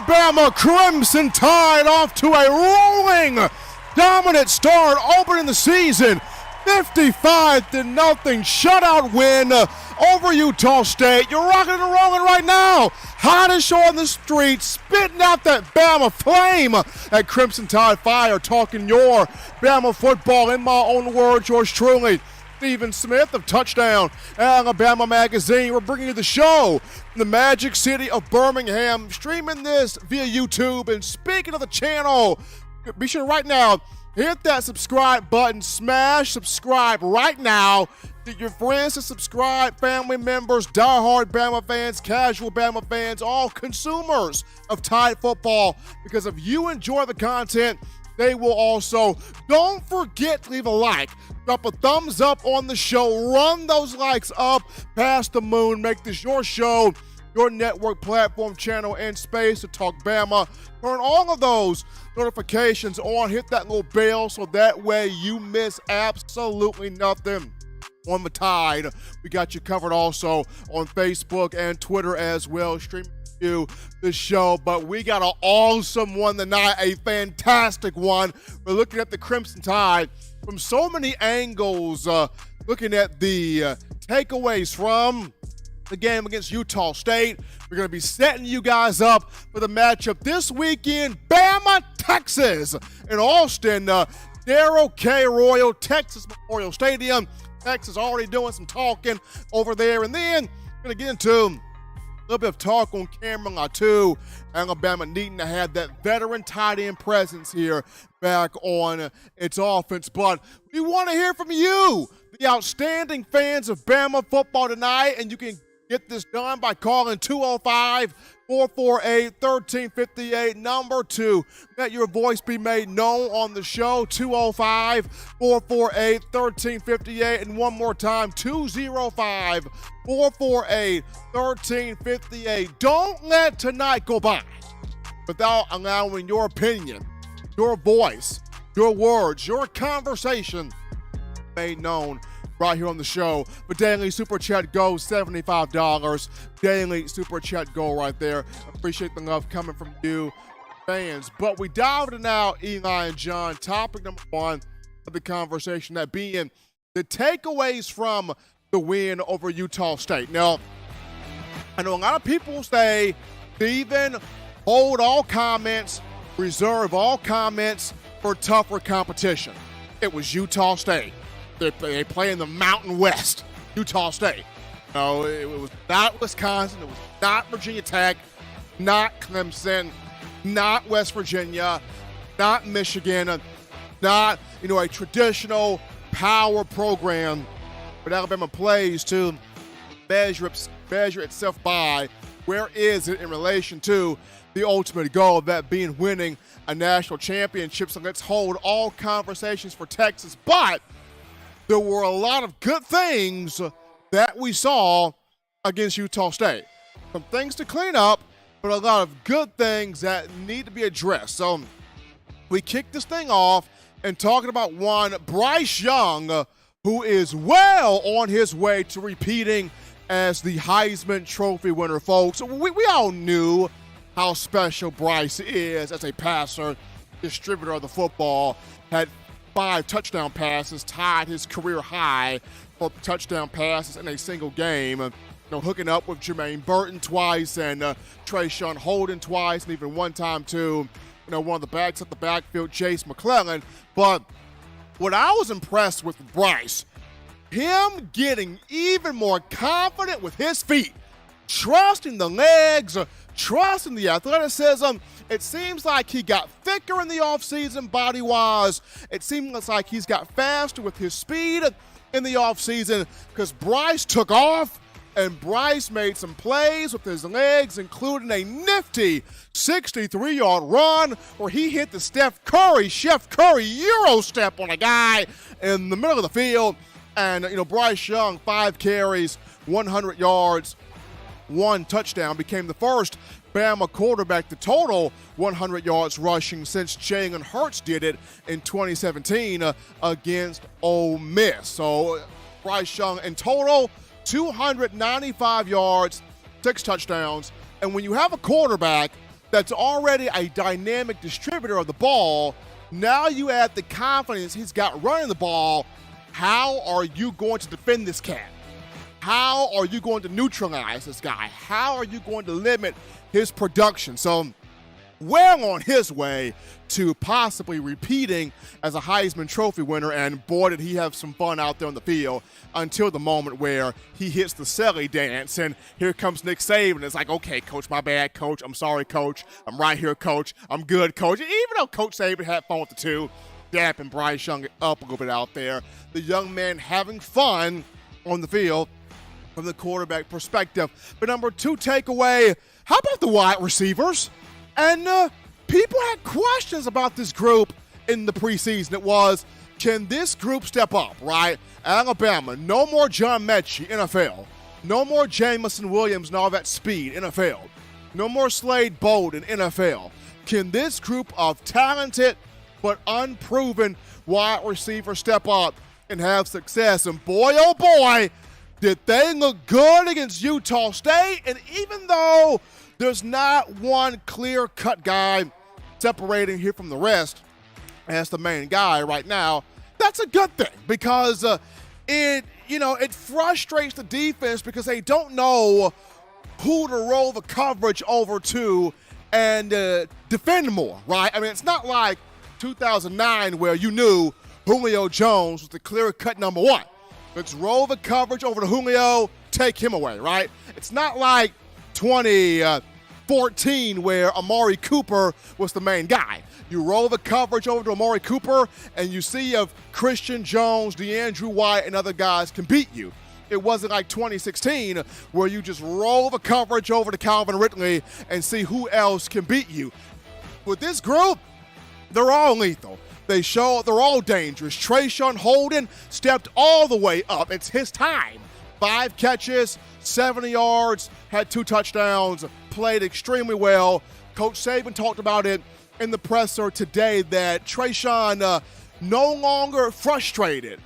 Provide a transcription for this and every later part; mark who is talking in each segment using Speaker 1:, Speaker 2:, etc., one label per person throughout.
Speaker 1: Bama Crimson Tide off to a rolling, dominant start, opening the season. 55-0 shutout win over Utah State. You're rocking and rolling right now. Hottest show on the street, spitting out that Bama flame at Crimson Tide Fire, talking your Bama football in my own words, yours truly. Stephen Smith of Touchdown Alabama Magazine. We're bringing you the show from the magic city of Birmingham, streaming this via YouTube. And speaking of the channel, be sure right now, hit that subscribe button, smash subscribe right now. Get your friends to subscribe, family members, diehard Bama fans, casual Bama fans, all consumers of Tide football. Because if you enjoy the content, they will also. Don't forget to leave a like, drop a thumbs up on the show, run those likes up past the moon, make this your show, your network platform, channel, and space to talk Bama. Turn all of those notifications on, hit that little bell so that way you miss absolutely nothing on the Tide. We got you covered also on Facebook and Twitter as well, streaming you the show. But we got an awesome one tonight, a fantastic one. We're looking at the Crimson Tide from so many angles, looking at the takeaways from the game against Utah State. We're going to be setting you guys up for the matchup this weekend. Bama, Texas in Austin. Darrell K. Royal, Texas Memorial Stadium. Texas already doing some talking over there. And then we're going to get into a little bit of talk on Cam Latu. Alabama needing to have that veteran tight end presence here back on its offense. But we want to hear from you, the outstanding fans of Bama football tonight. And you can get this done by calling 205-448-1358. Number 2, let your voice be made known on the show, 205-448-1358. And one more time, 205-448-1358. Don't let tonight go by without allowing your opinion, your voice, your words, your conversation made known right here on the show. But daily super chat goes $75. Daily super chat goal right there. Appreciate the love coming from you fans. But we dive into now, Eli and John, topic number 1 of the conversation, that being the takeaways from the win over Utah State. Now, I know a lot of people say, Stephen, hold all comments, reserve all comments for tougher competition. It was Utah State. They play in the Mountain West, Utah State. No, it was not Wisconsin. It was not Virginia Tech, not Clemson, not West Virginia, not Michigan, not, a traditional power program. But Alabama plays to measure itself by. Where is it in relation to the ultimate goal of that being winning a national championship? So let's hold all conversations for Texas. But there were a lot of good things that we saw against Utah State. Some things to clean up, but a lot of good things that need to be addressed. So we kick this thing off and talking about one, Bryce Young, who is well on his way to repeating as the Heisman Trophy winner, folks. We all knew how special Bryce is as a passer, distributor of the football. Had 5 touchdown passes, tied his career high for touchdown passes in a single game. Hooking up with Jermaine Burton twice and Trayshawn Holden twice, and even one time too, one of the backs at the backfield, Chase McClellan. But what I was impressed with Bryce, him getting even more confident with his feet, trusting the legs, trusting the athleticism. It seems like he got thicker in the offseason body-wise. It seems like he's got faster with his speed in the offseason because Bryce took off, and Bryce made some plays with his legs, including a nifty 63-yard run where he hit the Chef Curry Euro step on a guy in the middle of the field. And, Bryce Young, 5 carries, 100 yards, 1 touchdown, became the first Bama quarterback to total 100 yards rushing since Jalen Hurts did it in 2017 against Ole Miss. So Bryce Young in total, 295 yards, 6 touchdowns. And when you have a quarterback that's already a dynamic distributor of the ball. Now you add the confidence he's got running the ball. How are you going to defend this cat? How are you going to neutralize this guy? How are you going to limit his production? So, well on his way to possibly repeating as a Heisman Trophy winner, and boy, did he have some fun out there on the field until the moment where he hits the Selly dance, and here comes Nick Saban. It's like, okay, coach, my bad, coach. I'm sorry, coach. I'm right here, coach. I'm good, coach. Even though Coach Saban had fun with the two, dapping Bryce Young up a little bit out there, the young man having fun on the field from the quarterback perspective. But number two takeaway, how about the wide receivers? And people had questions about this group in the preseason. It was, can this group step up, right? Alabama, no more John Mechie, NFL. No more Jamison Williams and all that speed, NFL. No more Slade Bolden, NFL. Can this group of talented but unproven wide receivers step up and have success? And boy, oh boy, did they look good against Utah State. And even though there's not one clear-cut guy separating here from the rest as the main guy right now, that's a good thing, because it frustrates the defense because they don't know who to roll the coverage over to and defend more, right? I mean, it's not like 2009 where you knew Julio Jones was the clear-cut number one. Let's roll the coverage over to Julio, take him away, right? It's not like 2014 where Amari Cooper was the main guy. You roll the coverage over to Amari Cooper, and you see if Christian Jones, DeAndre White, and other guys can beat you. It wasn't like 2016 where you just roll the coverage over to Calvin Ridley and see who else can beat you. With this group, they're all lethal. They're all dangerous. Trayshawn Holden stepped all the way up. It's his time. 5 catches, 70 yards, had 2 touchdowns, played extremely well. Coach Saban talked about it in the presser today that Trayshawn no longer frustrated,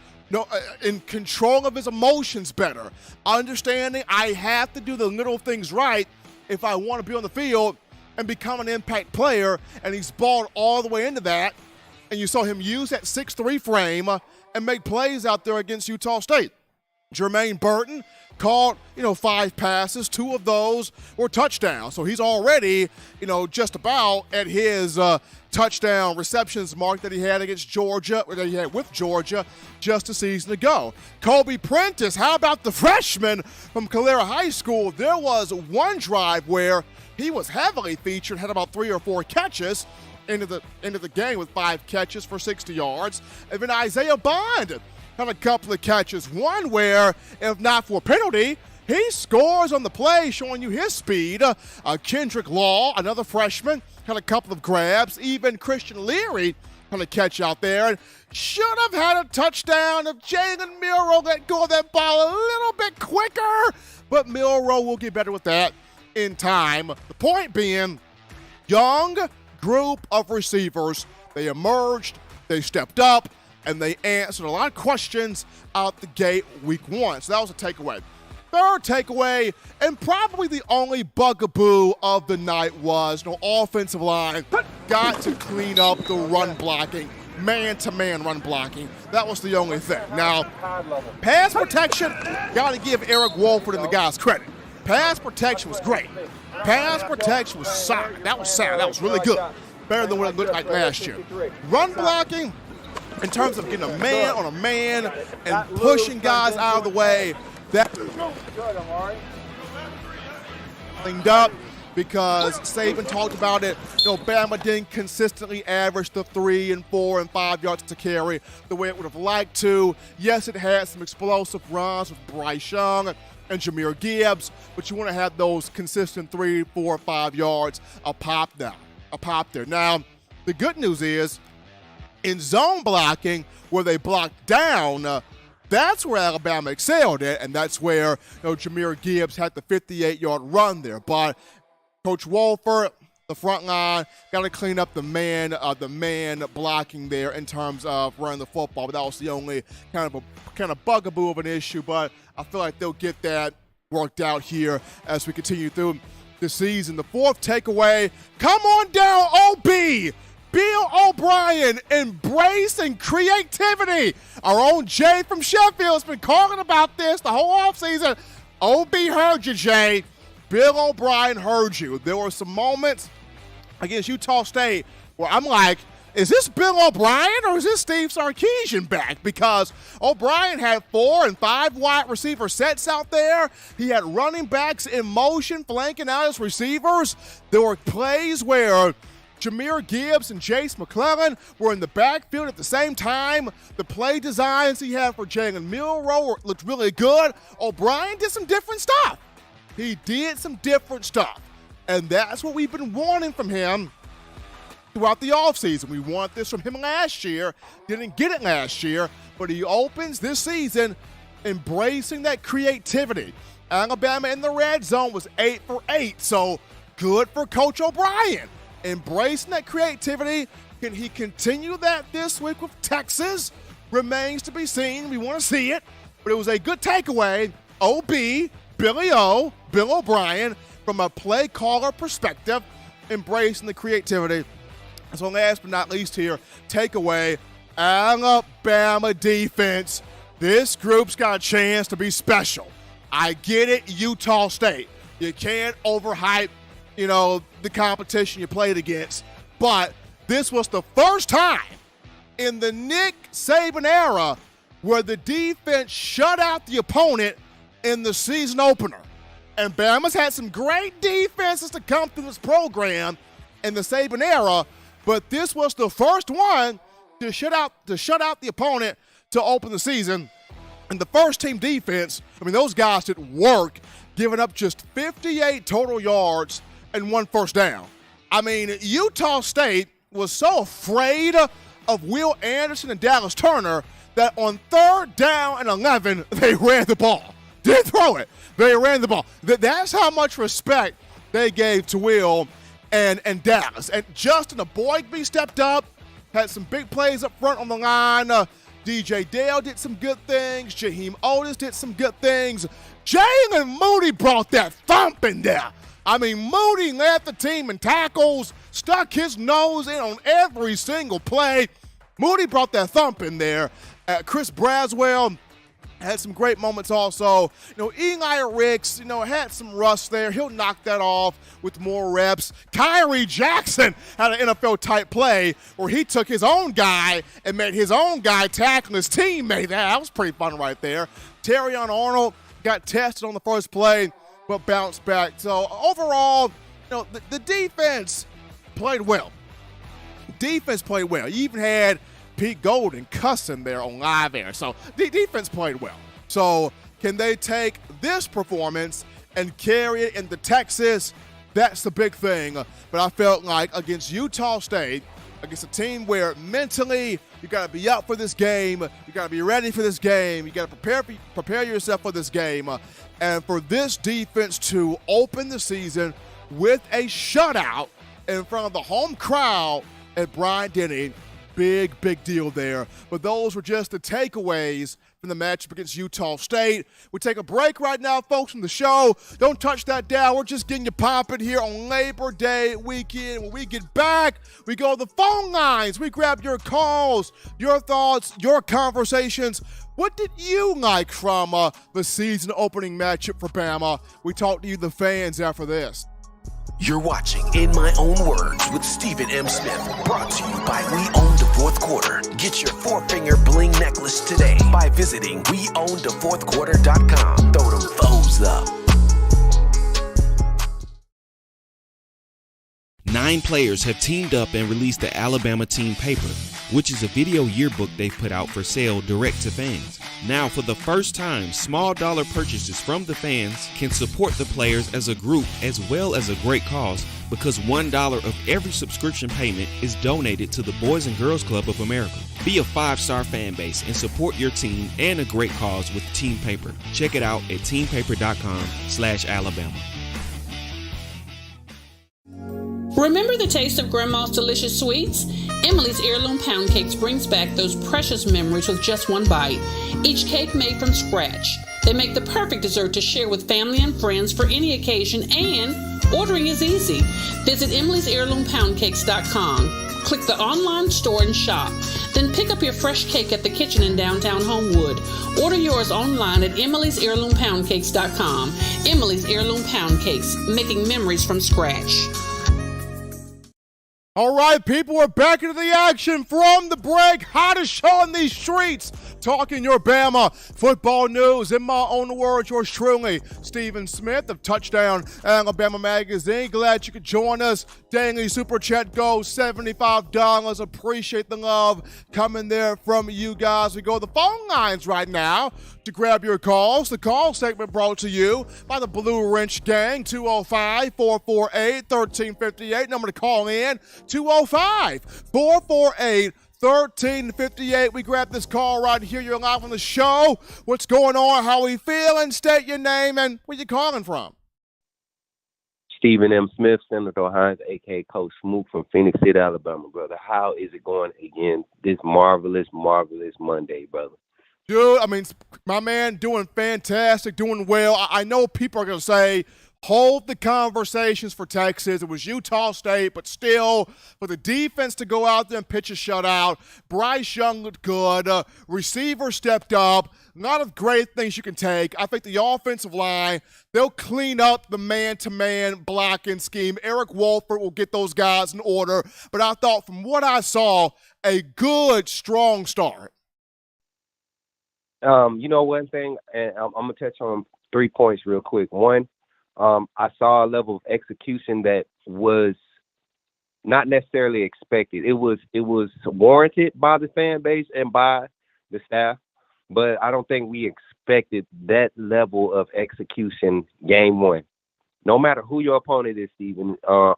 Speaker 1: in control of his emotions better, understanding I have to do the little things right if I want to be on the field and become an impact player, and he's balled all the way into that. And you saw him use that 6'3" frame and make plays out there against Utah State. Jermaine Burton caught, 5 passes. 2 of those were touchdowns. So he's already, just about at his touchdown receptions mark that he had against Georgia, or that he had with Georgia just a season ago. Kobe Prentice, how about the freshman from Calera High School? There was one drive where he was heavily featured, had about 3 or 4 catches into the game with 5 catches for 60 yards. And then Isaiah Bond had a couple of catches. One where, if not for a penalty, he scores on the play, showing you his speed. Kendrick Law, another freshman, had a couple of grabs. Even Christian Leary had a catch out there. And should have had a touchdown if Jalen Milroe let go of that ball a little bit quicker. But Milroe will get better with that in time. The point being, young group of receivers, they emerged, they stepped up, and they answered a lot of questions out the gate week 1. So that was a takeaway. Third takeaway, and probably the only bugaboo of the night, was offensive line got to clean up the run blocking, man-to-man run blocking. That was the only thing. Now, pass protection, got to give Eric Wolford and the guys credit. Pass protection was great. Pass protection was solid. That was sound. That was really good. Better than what it looked like last year. Run blocking, in terms of getting a man on a man and pushing guys out of the way, that cleaned up because Saban talked about it. Bama didn't consistently average the 3 and 4 and 5 yards to carry the way it would have liked to. Yes, it had some explosive runs with Bryce Young and Jahmyr Gibbs, but you want to have those consistent 3, 4, 5 yards a pop there. Now, the good news is, in zone blocking, where they blocked down, that's where Alabama excelled at, and that's where Jahmyr Gibbs had the 58-yard run there. But Coach Wolford, the front line, got to clean up the man blocking there in terms of running the football. But that was the only kind of bugaboo of an issue. But I feel like they'll get that worked out here as we continue through this season. The fourth takeaway, come on down, OB. Bill O'Brien, embracing creativity. Our own Jay from Sheffield has been calling about this the whole offseason. OB heard you, Jay. Bill O'Brien heard you. There were some moments against Utah State where I'm like, is this Bill O'Brien or is this Steve Sarkisian back? Because O'Brien had 4 and 5 wide receiver sets out there. He had running backs in motion, flanking out his receivers. There were plays where Jahmyr Gibbs and Jace McClellan were in the backfield at the same time. The play designs he had for Jalen Milroe looked really good. O'Brien did some different stuff. He did some different stuff. And that's what we've been wanting from him throughout the offseason. We want this from him last year. Didn't get it last year, but he opens this season embracing that creativity. Alabama in the red zone was 8 for 8, so good for Coach O'Brien. Embracing that creativity. Can he continue that this week with Texas? Remains to be seen. We want to see it, but it was a good takeaway. OB, Billy O, Bill O'Brien, from a play caller perspective, embracing the creativity. So last but not least here, takeaway, Alabama defense. This group's got a chance to be special. I get it, Utah State. You can't overhype, the competition you played against. But this was the first time in the Nick Saban era where the defense shut out the opponent in the season opener. And Bama's had some great defenses to come through this program in the Saban era, but this was the first one to shut out the opponent to open the season. And the first team defense, those guys did work, giving up just 58 total yards and 1 first down. Utah State was so afraid of Will Anderson and Dallas Turner that on 3rd down and 11, they ran the ball. Didn't throw it. They ran the ball. That's how much respect they gave to Will and Dallas. And Justin Aboigbe stepped up, had some big plays up front on the line. DJ Dale did some good things. Jaheim Otis did some good things. Jalen Moody brought that thump in there. Moody led the team in tackles, stuck his nose in on every single play. Moody brought that thump in there. Chris Braswell had some great moments also. Eli Ricks, had some rust there. He'll knock that off with more reps. Tyree Jackson had an NFL-type play where he took his own guy and made his own guy tackle his teammate. That was pretty fun right there. Terrion Arnold got tested on the first play, but bounced back. So overall, the defense played well. Defense played well. You even had Pete Golden cussing there on live air. So the defense played well. So can they take this performance and carry it into Texas? That's the big thing. But I felt like against Utah State, against a team where mentally you got to be up for this game, you got to be ready for this game, you got to prepare yourself for this game, and for this defense to open the season with a shutout in front of the home crowd at Bryant-Denny, big deal there. But those were just the takeaways from the matchup against Utah State. We take a break right now, folks, from the show. Don't touch that dial. We're just getting you popping here on Labor Day weekend. When we get back, we go to the phone lines. We grab your calls, your thoughts, your conversations. What did you like from the season opening matchup for Bama? We talk to you, the fans, after this.
Speaker 2: You're watching In My Own Words with Stephen M. Smith, brought to you by We Own the Fourth Quarter. Get your 4-finger bling necklace today by visiting weownthefourthquarter.com. Throw them foes up.
Speaker 3: 9 players have teamed up and released the Alabama Team Paper, which is a video yearbook they've put out for sale direct to fans. Now, for the first time, small dollar purchases from the fans can support the players as a group as well as a great cause, because $1 of every subscription payment is donated to the Boys and Girls Club of America. Be a 5-star fan base and support your team and a great cause with Team Paper. Check it out at teampaper.com/Alabama.
Speaker 4: Remember the taste of Grandma's delicious sweets? Emily's Heirloom Pound Cakes brings back those precious memories with just one bite. Each cake made from scratch. They make the perfect dessert to share with family and friends for any occasion and Ordering is easy. Visit Emily'sHeirloomPoundCakes.com. Click the online store and shop. Then pick up your fresh cake at the kitchen in downtown Homewood. Order yours online at Emily'sHeirloomPoundCakes.com. Emily's Heirloom Pound Cakes, making memories from scratch.
Speaker 1: All right, people, we're back into the action from the break. Hottest show in these streets. Talking your Bama football news. In my own words, yours truly, Stephen Smith of Touchdown Alabama Magazine. Glad you could join us. Daily Super Chat goes $75. Appreciate the love coming there from you guys. We go to the phone lines right now to grab your calls. The call segment brought to you by the Blue Wrench Gang. 205-448-1358. Number to call in, 205-448-1358. We grab this call right here. You're live on the show. What's going on? How are we feeling? State your name and where you calling from.
Speaker 5: Stephen M. Smith, Senator Hines, a.k.a. Coach Smook from Phoenix City, Alabama, brother. How is it going again this marvelous Monday, brother?
Speaker 1: Dude, I mean, my man doing fantastic, doing well. I know people are going to say, hold the conversations for Texas. It was Utah State, but still, for the defense to go out there and pitch a shutout, Bryce Young looked good. Receiver stepped up. A lot of great things you can take. I think the offensive line, they'll clean up the man-to-man blocking scheme. Eric Wolford will get those guys in order. But I thought from what I saw, a good, strong start.
Speaker 5: You know, one thing, and I'm going to touch on 3 points real quick. One, I saw a level of execution that was not necessarily expected. It was warranted by the fan base and by the staff, but I don't think we expected that level of execution game one. No matter who your opponent is, Stephen, I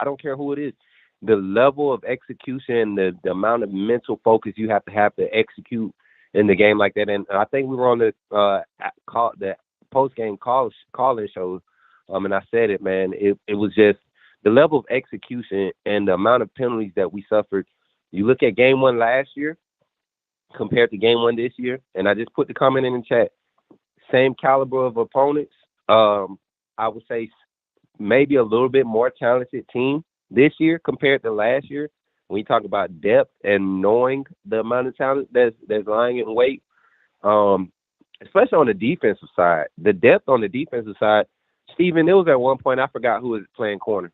Speaker 5: don't care who it is. The level of execution, the amount of mental focus you have to execute in the game like that. And I think we were on the post-game call-in show, and I said it, man. It was just the level of execution and the amount of penalties that we suffered. You look at game one last year compared to game one this year, and I just put the comment in the chat. Same caliber of opponents. I would say maybe a little bit more talented team this year compared to last year. When you talk about depth and knowing the amount of talent that's lying in wait, especially on the defensive side, the depth on the defensive side, Stephen, it was at one point I forgot who was playing corner.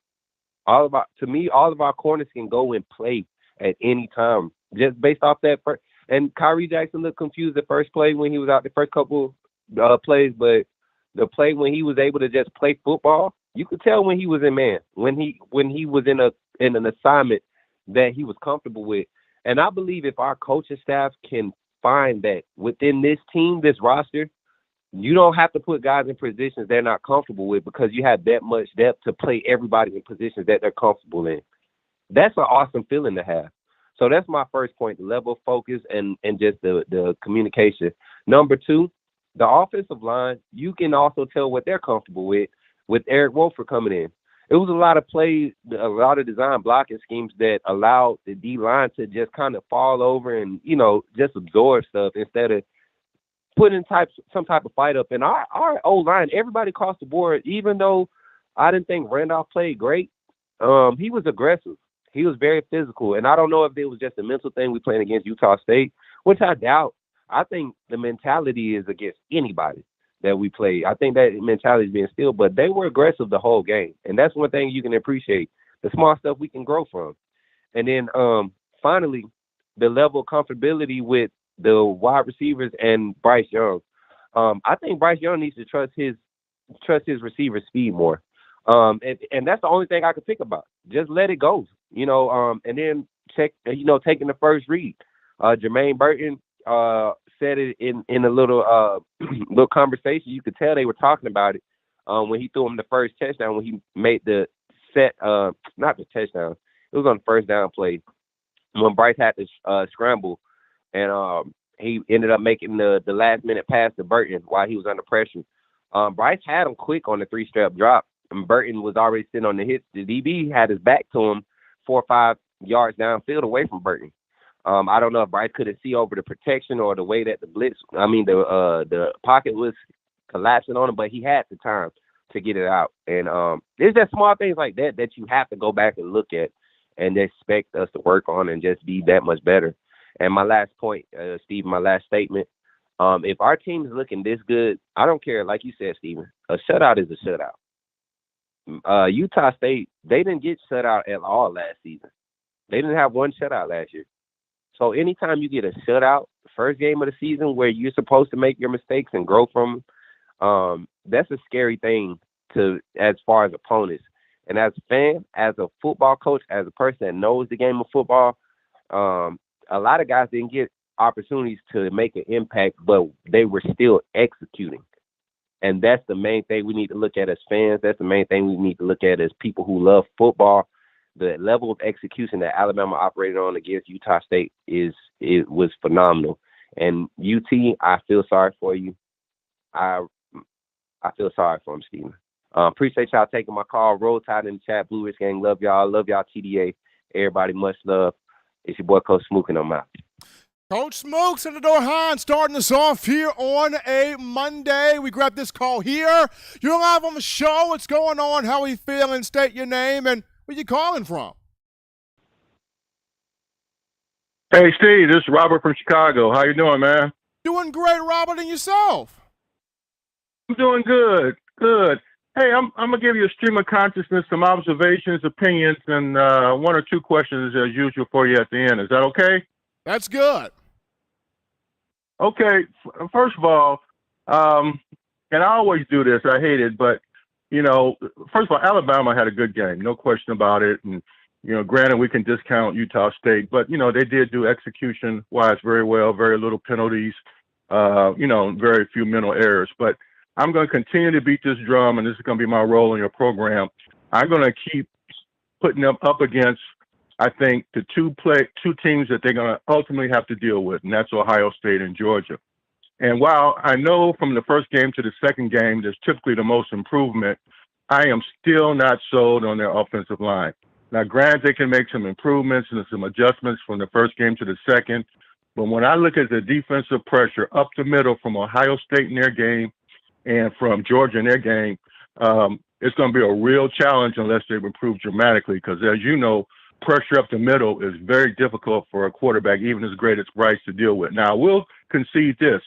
Speaker 5: All of our corners can go and play at any time, just based off that. And Kyrie Jackson looked confused the first play when he was out the first couple plays, but the play when he was able to just play football, you could tell when he was in man, when he was in an assignment that he was comfortable with. And I believe if our coaching staff can find that within this team, this roster, you don't have to put guys in positions they're not comfortable with because you have that much depth to play everybody in positions that they're comfortable in. That's an awesome feeling to have. So that's my first point, the level of focus and just the communication. Number two, the offensive line, you can also tell what they're comfortable with Eric Wolford coming in. It was a lot of plays, a lot of design blocking schemes that allowed the D-line to just kind of fall over and, just absorb stuff instead of putting some type of fight up. And our O-line, everybody across the board, even though I didn't think Randolph played great, he was aggressive. He was very physical. And I don't know if it was just a mental thing we playing against Utah State, which I doubt. I think the mentality is against anybody that we play. I think that mentality is being instilled, but they were aggressive the whole game. And that's one thing you can appreciate, the small stuff we can grow from. And then finally, the level of comfortability with the wide receivers and Bryce Young. I think Bryce Young needs to trust his receiver speed more. And that's the only thing I could think about. Just let it go, and then check, taking the first read. Jermaine Burton said it in a little little conversation. You could tell they were talking about it when he threw him the first touchdown, when he made the not the touchdown. It was on the first down play when Bryce had to scramble, and he ended up making the last minute pass to Burton while he was under pressure. Bryce had him quick on the 3-step drop, and Burton was already sitting on the hit. The DB had his back to him 4 or 5 yards downfield away from Burton. I don't know if Bryce couldn't see over the protection or the way that the pocket was collapsing on him, but he had the time. to get it out. And there's just small things like that that you have to go back and look at and expect us to work on and just be that much better. And my last point, Steve, my last statement, if our team is looking this good, I don't care. Like you said, Steven, a shutout is a shutout. Utah State, they didn't get shut out at all last season. They didn't have one shutout last year. So anytime you get a shutout, first game of the season where you're supposed to make your mistakes and grow from them, that's a scary thing as far as opponents. And as a fan, as a football coach, as a person that knows the game of football, a lot of guys didn't get opportunities to make an impact, but they were still executing. And that's the main thing we need to look at as fans. That's the main thing we need to look at as people who love football. The level of execution that Alabama operated on against Utah State was phenomenal. And UT, I feel sorry for you. I feel sorry for him, Steven. Appreciate y'all taking my call. Roll Tide in the chat. Blue Ridge Gang, love y'all. Love y'all, TDA. Everybody, much love. It's your boy, Coach Smook, and I'm out.
Speaker 1: Coach Smokes and Adore Hines starting us off here on a Monday. We grab this call here. You're live on the show. What's going on? How are you feeling? State your name and where you calling from?
Speaker 6: Hey, Steve, this is Robert from Chicago. How you doing, man?
Speaker 1: Doing great, Robert, and yourself?
Speaker 6: I'm doing good, good. Hey, I'm going to give you a stream of consciousness, some observations, opinions, and one or two questions as usual for you at the end. Is that okay?
Speaker 1: That's good.
Speaker 6: Okay, first of all, and I always do this, I hate it, but, first of all, Alabama had a good game, no question about it. And, granted, we can discount Utah State, but, they did do execution-wise very well, very little penalties, very few mental errors. But I'm going to continue to beat this drum, and this is going to be my role in your program. I'm going to keep putting them up against, I think, the two teams that they're going to ultimately have to deal with, and that's Ohio State and Georgia. And while I know from the first game to the second game, there's typically the most improvement, I am still not sold on their offensive line. Now, granted, they can make some improvements and some adjustments from the first game to the second, but when I look at the defensive pressure up the middle from Ohio State in their game and from Georgia in their game, it's going to be a real challenge unless they've improved dramatically because, as you know, pressure up the middle is very difficult for a quarterback, even as great as Bryce, to deal with. Now, I will concede this.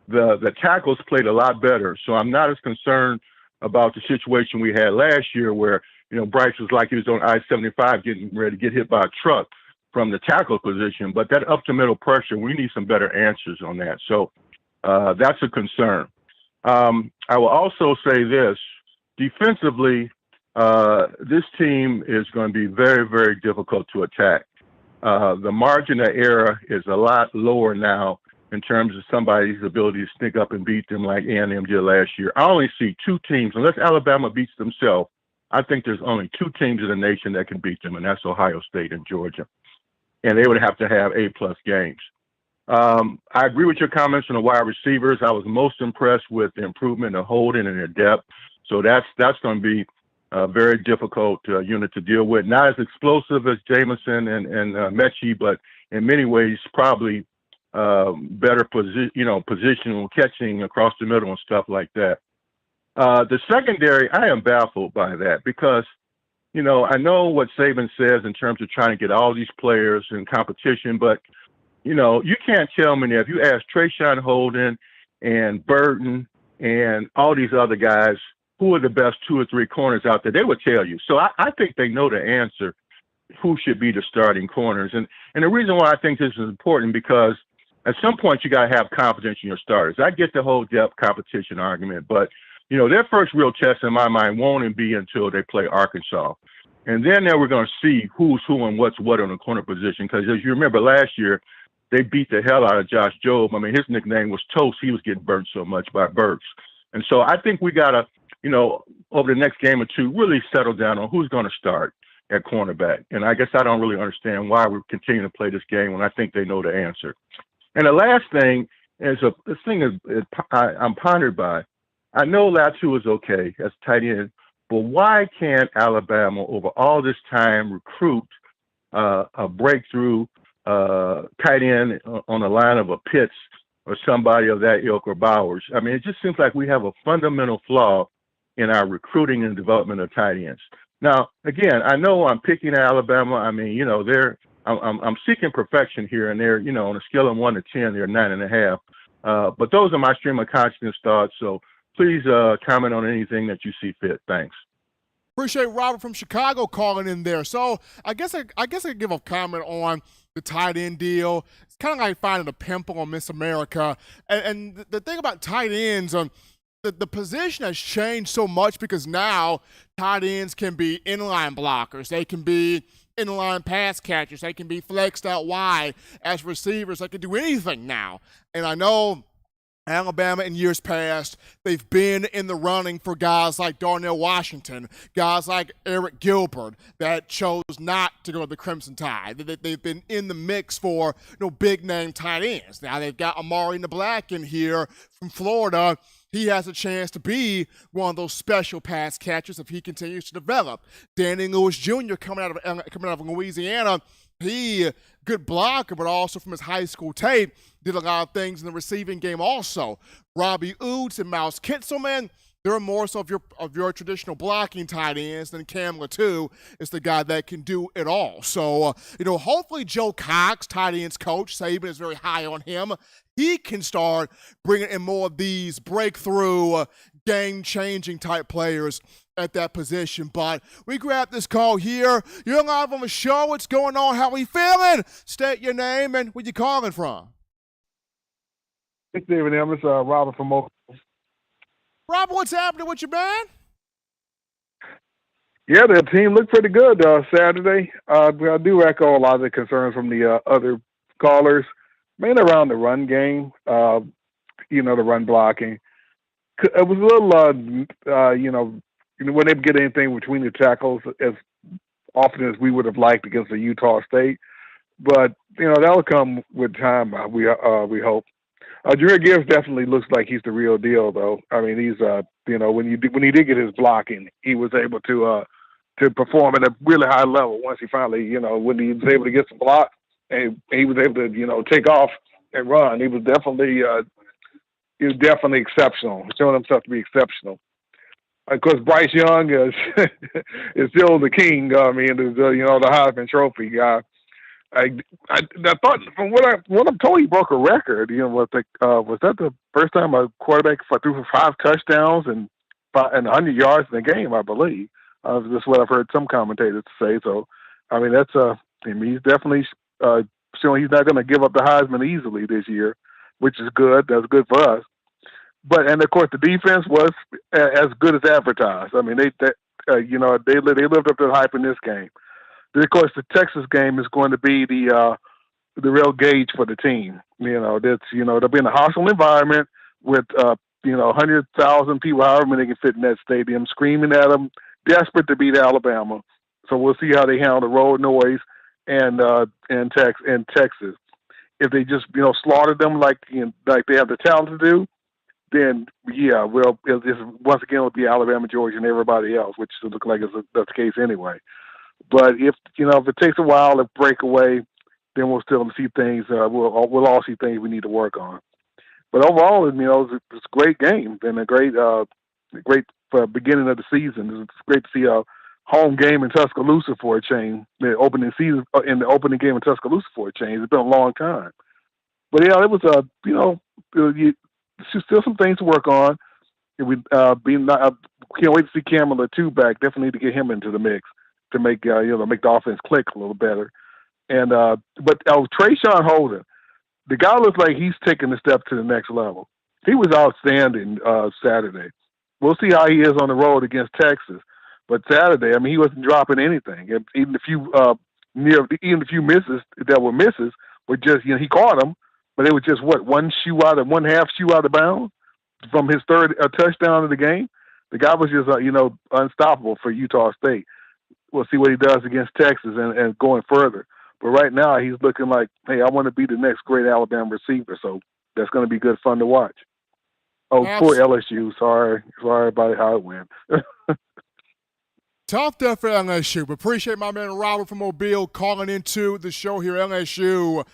Speaker 6: The tackles played a lot better, so I'm not as concerned about the situation we had last year where, Bryce was like he was on I-75 getting ready to get hit by a truck from the tackle position. But that up-the-middle pressure, we need some better answers on that. So that's a concern. I will also say this. Defensively, this team is going to be very, very difficult to attack. The margin of error is a lot lower now in terms of somebody's ability to sneak up and beat them like A&M did last year. I only see two teams, unless Alabama beats themselves, I think there's only two teams in the nation that can beat them, and that's Ohio State and Georgia. And they would have to have A-plus games. I agree with your comments on the wide receivers. I was most impressed with the improvement of Holden and their depth. So that's going to be a very difficult unit to deal with. Not as explosive as Jamison and Mechie, but in many ways probably better positional catching across the middle and stuff like that. The secondary, I am baffled by that because, I know what Saban says in terms of trying to get all these players in competition, but, you can't tell me that if you ask Trayshawn Holden and Burton and all these other guys who are the best two or three corners out there, they would tell you. So I think they know the answer, who should be the starting corners. And the reason why I think this is important because at some point you got to have confidence in your starters. I get the whole depth competition argument, but their first real test in my mind won't be until they play Arkansas. And then we're going to see who's who and what's what on the corner position. Because as you remember last year, they beat the hell out of Josh Jobe. I mean, his nickname was Toast. He was getting burnt so much by Burks. And so I think we got to, over the next game or two, really settle down on who's going to start at cornerback. And I guess I don't really understand why we continue to play this game when I think they know the answer. And the last thing is this thing I'm pondered by. I know Latu is okay as tight end, but why can't Alabama, over all this time, recruit a breakthrough tight end on the line of a Pitts or somebody of that ilk or Bowers? I mean, it just seems like we have a fundamental flaw in our recruiting and development of tight ends. Now, again, I know I'm picking Alabama. I mean, you know, I'm seeking perfection here, and they're, you know, on a scale of 1 to 10, they're 9.5. But those are my stream of consciousness thoughts. So please comment on anything that you see fit. Thanks.
Speaker 1: Appreciate Robert from Chicago calling in there. So I guess I could give a comment on the tight end deal. It's kind of like finding a pimple on Miss America. And the thing about tight ends, the position has changed so much because now tight ends can be inline blockers. They can be inline pass catchers. They can be flexed out wide as receivers. They can do anything now. And I know Alabama in years past, they've been in the running for guys like Darnell Washington, guys like Eric Gilbert that chose not to go to the Crimson Tide. They've been in the mix for big name tight ends. Now they've got Amari Nablack in here from Florida. He has a chance to be one of those special pass catchers if he continues to develop. Danny Lewis Jr. coming out of Louisiana. He, good blocker, but also from his high school tape, did a lot of things in the receiving game also. Robbie Oots and Miles Kitzelman, they're more so of your traditional blocking tight ends than Cam Latu is the guy that can do it all. So, hopefully Joe Cox, tight ends coach, Saban is very high on him. He can start bringing in more of these breakthrough, game-changing type players at that position. But we grab this call here. You're live on the show. What's going on? How we feeling? State your name and where you calling from.
Speaker 7: It's David M. It's Robert from Oakland.
Speaker 1: Robert, what's happening with you, man?
Speaker 7: Yeah, the team looked pretty good Saturday. I do echo a lot of the concerns from the other callers, mainly around the run game, the run blocking. It was a little, when they get anything between the tackles as often as we would have liked against the Utah State. But, that'll come with time, we hope. Jameer Gibbs definitely looks like he's the real deal, though. I mean, he's, when he did get his blocking, he was able to perform at a really high level once he finally, when he was able to get some blocks and he was able to, take off and run. He was definitely exceptional, showing himself to be exceptional. Of course, Bryce Young is is still the king. I mean, the Heisman Trophy guy. I thought from what I'm told, he broke a record. Was that the first time a quarterback threw for 5 touchdowns and 100 yards in a game? I believe that's what I've heard some commentators say. So, I mean, he's definitely showing he's not going to give up the Heisman easily this year, which is good. That's good for us. And of course, the defense was as good as advertised. I mean, they lived up to the hype in this game. Then, of course, the Texas game is going to be the real gauge for the team. They'll be in a hostile environment with 100,000 people, however many they can fit in that stadium, screaming at them, desperate to beat Alabama. So we'll see how they handle the road noise and Texas. If they just slaughter them like they have the talent to do, then once again it'll be Alabama, Georgia, and everybody else, which looks like that's the case anyway. But if it takes a while to break away, then we'll still see things. We'll all see things we need to work on. But overall, it's a great game and a great beginning of the season. It's great to see a home game in Tuscaloosa for a change. The opening game in Tuscaloosa for a change. It's been a long time. But yeah, it was still some things to work on. Can't wait to see Cam Latu back. Definitely need to get him into the mix to make make the offense click a little better. And but Trayshawn Holden, the guy looks like he's taking a step to the next level. He was outstanding Saturday. We'll see how he is on the road against Texas. But Saturday, I mean, he wasn't dropping anything. Even a few misses that were misses were just he caught them, but it was just one half shoe out of bounds from his third touchdown of the game. The guy was just unstoppable for Utah State. We'll see what he does against Texas and going further. But right now, he's looking like, hey, I want to be the next great Alabama receiver. So that's going to be good fun to watch. Oh, poor LSU. Sorry about how it went.
Speaker 1: Tough day for LSU, but appreciate my man Robert from Mobile calling into the show here. LSU,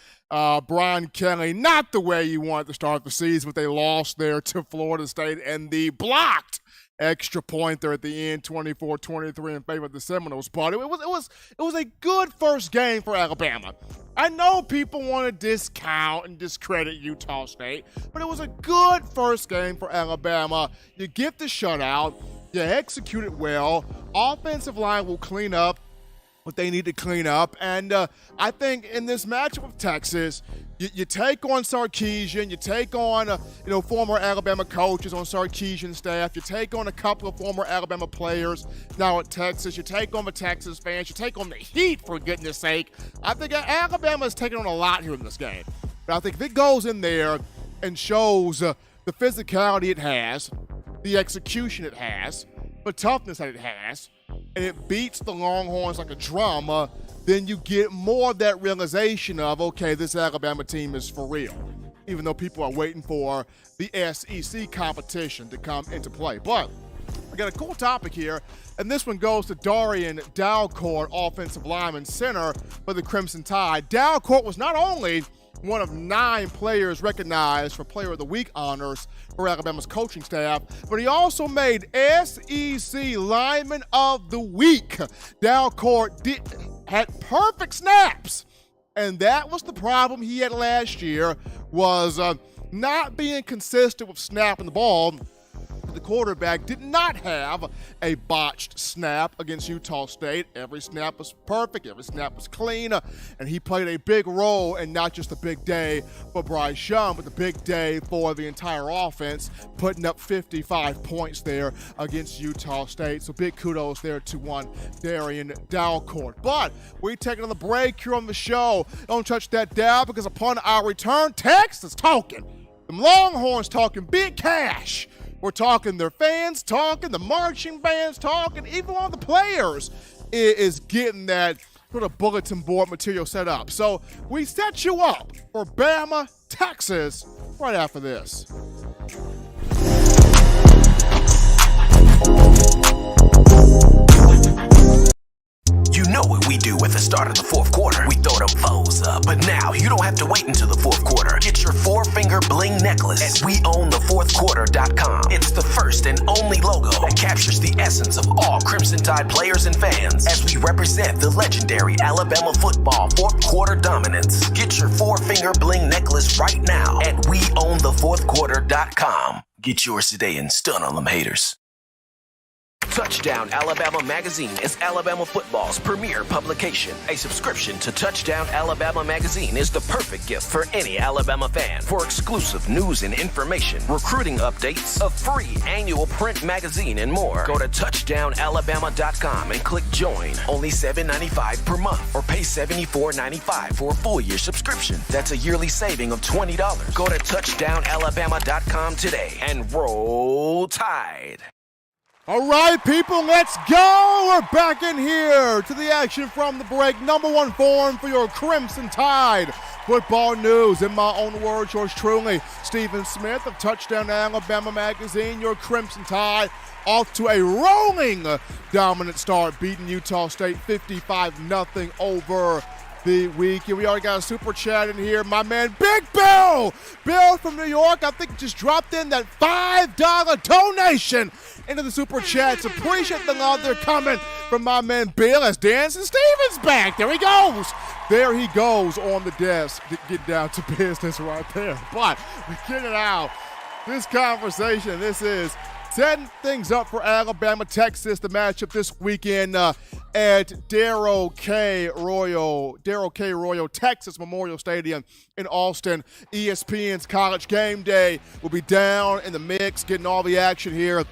Speaker 1: Brian Kelly, not the way you wanted to start the season, but they lost there to Florida State and the blocked extra point there at the end, 24-23 in favor of the Seminoles. But it was a good first game for Alabama. I know people want to discount and discredit Utah State, but it was a good first game for Alabama. You get the shutout, you execute it well, offensive line will clean up what they need to clean up, and I think in this matchup with Texas, you take on Sarkisian, you take on former Alabama coaches on Sarkisian's staff, you take on a couple of former Alabama players now at Texas, you take on the Texas fans, you take on the Heat, for goodness sake. I think Alabama is taking on a lot here in this game. But I think if it goes in there and shows the physicality it has, the execution it has, the toughness that it has, and it beats the Longhorns like a drum, then you get more of that realization of, okay, this Alabama team is for real, even though people are waiting for the SEC competition to come into play. But we got a cool topic here, and this one goes to Darian Dalcourt, offensive lineman center for the Crimson Tide. Dalcourt was not only one of 9 players recognized for Player of the Week honors for Alabama's coaching staff, but he also made SEC Lineman of the Week. Dalcourt had perfect snaps, and that was the problem he had last year, was not being consistent with snapping the ball. The quarterback did not have a botched snap against Utah State. Every snap was perfect, every snap was clean, and he played a big role, and not just a big day for Bryce Young, but the big day for the entire offense, putting up 55 points there against Utah State. So big kudos there to one Darian Dalcourt. But we're taking another break here on the show. Don't touch that dial, because upon our return, Texas talking. The Longhorns talking big cash. We're talking their fans talking, the marching bands talking, even one of the players is getting that sort of bulletin board material set up. So we set you up for Bama, Texas, right after this.
Speaker 2: You know what we do at the start of the fourth quarter. We throw them foes up. But now you don't have to wait until the fourth quarter. Get your 4-finger bling necklace at WeOwnTheFourthQuarter.com. It's the first and only logo that captures the essence of all Crimson Tide players and fans as we represent the legendary Alabama football fourth quarter dominance. Get your 4-finger bling necklace right now at WeOwnTheFourthQuarter.com. Get yours today and stun on them haters. Touchdown Alabama Magazine is Alabama football's premier publication. A subscription to Touchdown Alabama Magazine is the perfect gift for any Alabama fan. For exclusive news and information, recruiting updates, a free annual print magazine, and more, go to touchdownalabama.com and click join. Only $7.95 per month, or pay $74.95 for a full year subscription. That's a yearly saving of $20. Go to touchdownalabama.com today and roll Tide.
Speaker 1: All right, people, let's go. We're back in here to the action from the break. Number one form for your Crimson Tide football news. In my own words, yours truly, Stephen Smith of Touchdown Alabama Magazine. Your Crimson Tide off to a rolling dominant start, beating Utah State 55-0 over the week. And we already got a super chat in here. My man, Big Bill from New York, I think just dropped in that $5 donation into the super chats. Appreciate the love they're coming from my man Bill as Dancing Stevens back. There he goes. There he goes on the desk. Get down to business right there. But we get it out. This conversation, this is setting things up for Alabama, Texas, the matchup this weekend at Darrell K. Royal, Texas Memorial Stadium in Austin. ESPN's College Game Day will be down in the mix, getting all the action here.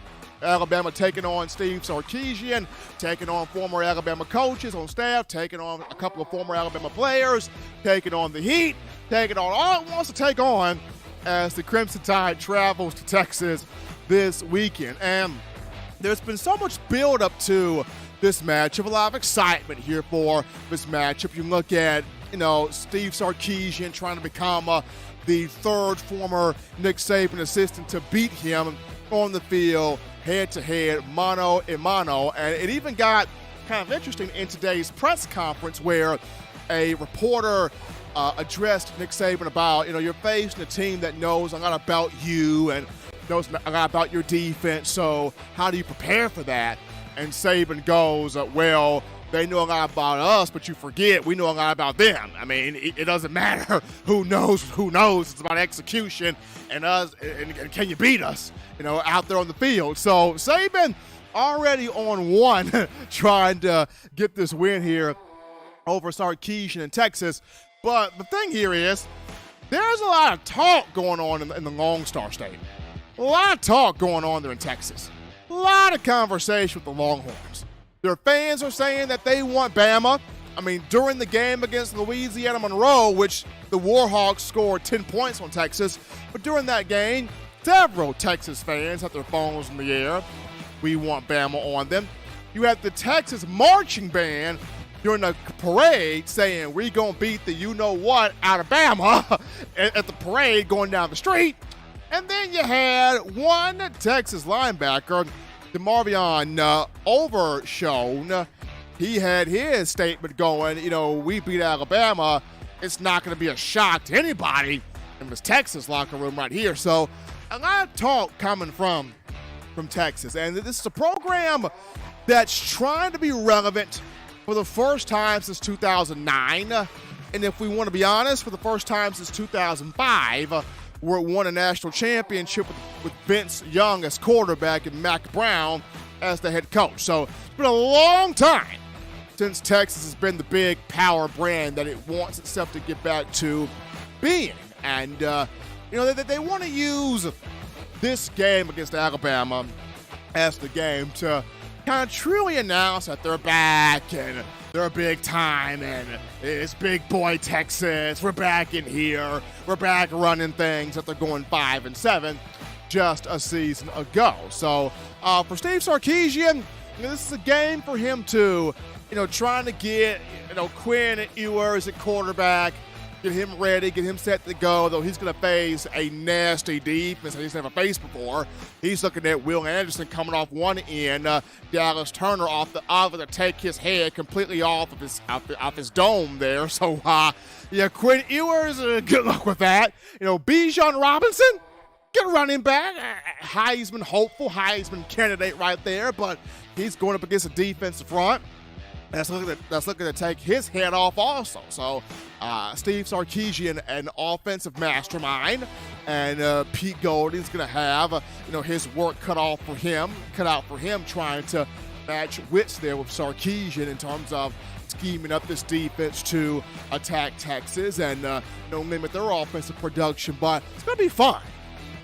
Speaker 1: Alabama taking on Steve Sarkisian, taking on former Alabama coaches on staff, taking on a couple of former Alabama players, taking on the Heat, taking on all it wants to take on as the Crimson Tide travels to Texas this weekend. And there's been so much build-up to this matchup, a lot of excitement here for this matchup. You look at, Steve Sarkisian trying to become the third former Nick Saban assistant to beat him on the field, head-to-head, mano-a-mano. And it even got kind of interesting in today's press conference where a reporter addressed Nick Saban about, you're facing a team that knows a lot about you and knows a lot about your defense. So how do you prepare for that? And Saban goes, well, they know a lot about us, but you forget we know a lot about them. I mean, it doesn't matter who knows. It's about execution and us, and can you beat us, out there on the field. So Saban already on one, trying to get this win here over Sarkisian in Texas. But the thing here is, there's a lot of talk going on in the Lone Star State. A lot of talk going on there in Texas. A lot of conversation with the Longhorns. Their fans are saying that they want Bama. I mean, during the game against Louisiana Monroe, which the Warhawks scored 10 points on Texas, but during that game, several Texas fans had their phones in the air. We want Bama on them. You had the Texas marching band during the parade saying, we gonna beat the you-know-what out of Bama at the parade going down the street. And then you had one Texas linebacker, DeMarvion Overshone. He had his statement going, we beat Alabama. It's not going to be a shock to anybody in this Texas locker room right here. So a lot of talk coming from Texas. And this is a program that's trying to be relevant for the first time since 2009. And if we want to be honest, for the first time since 2005, where it won a national championship with Vince Young as quarterback and Mac Brown as the head coach. So it's been a long time since Texas has been the big power brand that it wants itself to get back to being. And, they want to use this game against Alabama as the game to kind of truly announce that they're back and they're big time and it's big boy Texas. We're back in here. We're back running things that they're going 5-7 just a season ago. So for Steve Sarkisian, this is a game for him to, trying to get, Quinn Ewers at quarterback, get him ready, get him set to go, though he's going to face a nasty defense that he's never faced before. He's looking at Will Anderson coming off one end, Dallas Turner off to take his head completely off of his dome there. So, Quinn Ewers, good luck with that. Bijan Robinson, good running back, Heisman hopeful, Heisman candidate right there, but he's going up against a defensive front that's looking to take his head off also. So Steve Sarkisian, an offensive mastermind, and Pete Golding's going to have his work cut out for him, trying to match wits there with Sarkisian in terms of scheming up this defense to attack Texas and limit their offensive production. But it's going to be fun.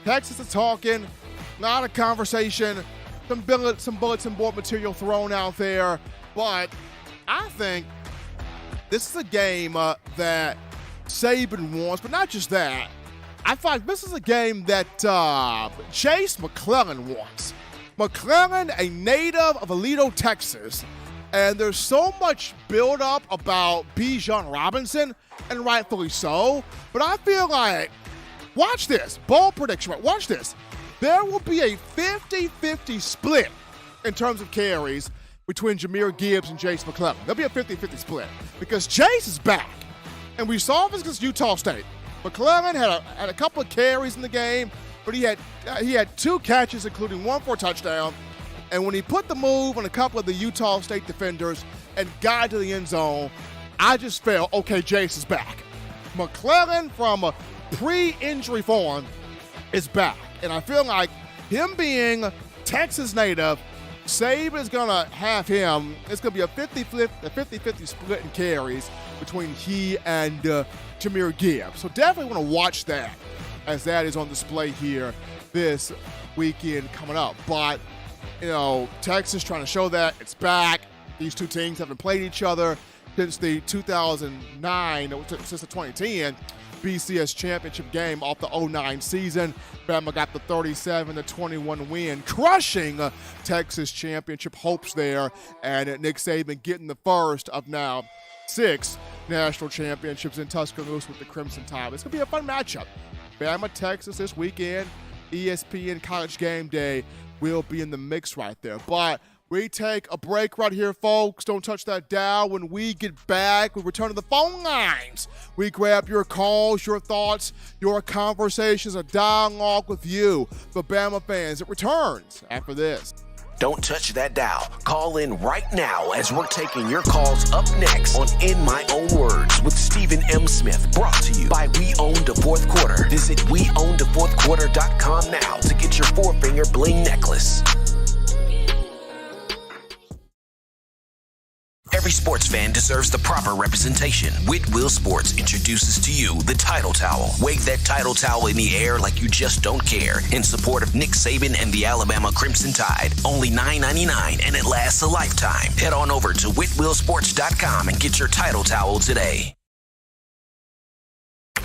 Speaker 1: Texas is talking, a lot of conversation, some bulletin board material thrown out there, but I think this is a game that Saban wants, but not just that. I feel like this is a game that Chase McClellan wants. McClellan, a native of Aledo, Texas, and there's so much build-up about Bijan Robinson, and rightfully so, but I feel like, watch this, bold prediction, right? Watch this. There will be a 50-50 split in terms of carries between Jahmyr Gibbs and Chase McClellan. There'll be a 50-50 split because Chase is back. And we saw this against Utah State. McClellan had a couple of carries in the game, but he had 2 catches, including one for a touchdown. And when he put the move on a couple of the Utah State defenders and got to the end zone, I just felt, okay, Chase is back. McClellan from a pre-injury form is back. And I feel like him being Texas native, Saban is going to have him. It's going to be a 50-50 split in carries between he and Jahmyr Gibbs. So definitely want to watch that as that is on display here this weekend coming up. But, Texas trying to show that it's back. These two teams haven't played each other since the 2009, since the 2010 BCS championship game off the 09 season. Bama got the 37-21 win, crushing Texas championship hopes there, and Nick Saban getting the first of now 6 national championships in Tuscaloosa with the Crimson Tide. It's going to be a fun matchup. Bama, Texas this weekend, ESPN College Game Day will be in the mix right there. But We take a break right here, folks. Don't touch that dial. When we get back, we return to the phone lines. We grab your calls, your thoughts, your conversations, a dialogue with you, the Bama fans. It returns after this.
Speaker 2: Don't touch that dial. Call in right now as we're taking your calls up next on In My Own Words with Stephen M. Smith, brought to you by We Own the Fourth Quarter. Visit WeOwnTheFourthQuarter.com now to get your four-finger bling necklace. Every sports fan deserves the proper representation. Whitwell Sports introduces to you the Title Towel. Wave that Title Towel in the air like you just don't care in support of Nick Saban and the Alabama Crimson Tide. Only $9.99 and it lasts a lifetime. Head on over to WhitwellSports.com and get your Title Towel today.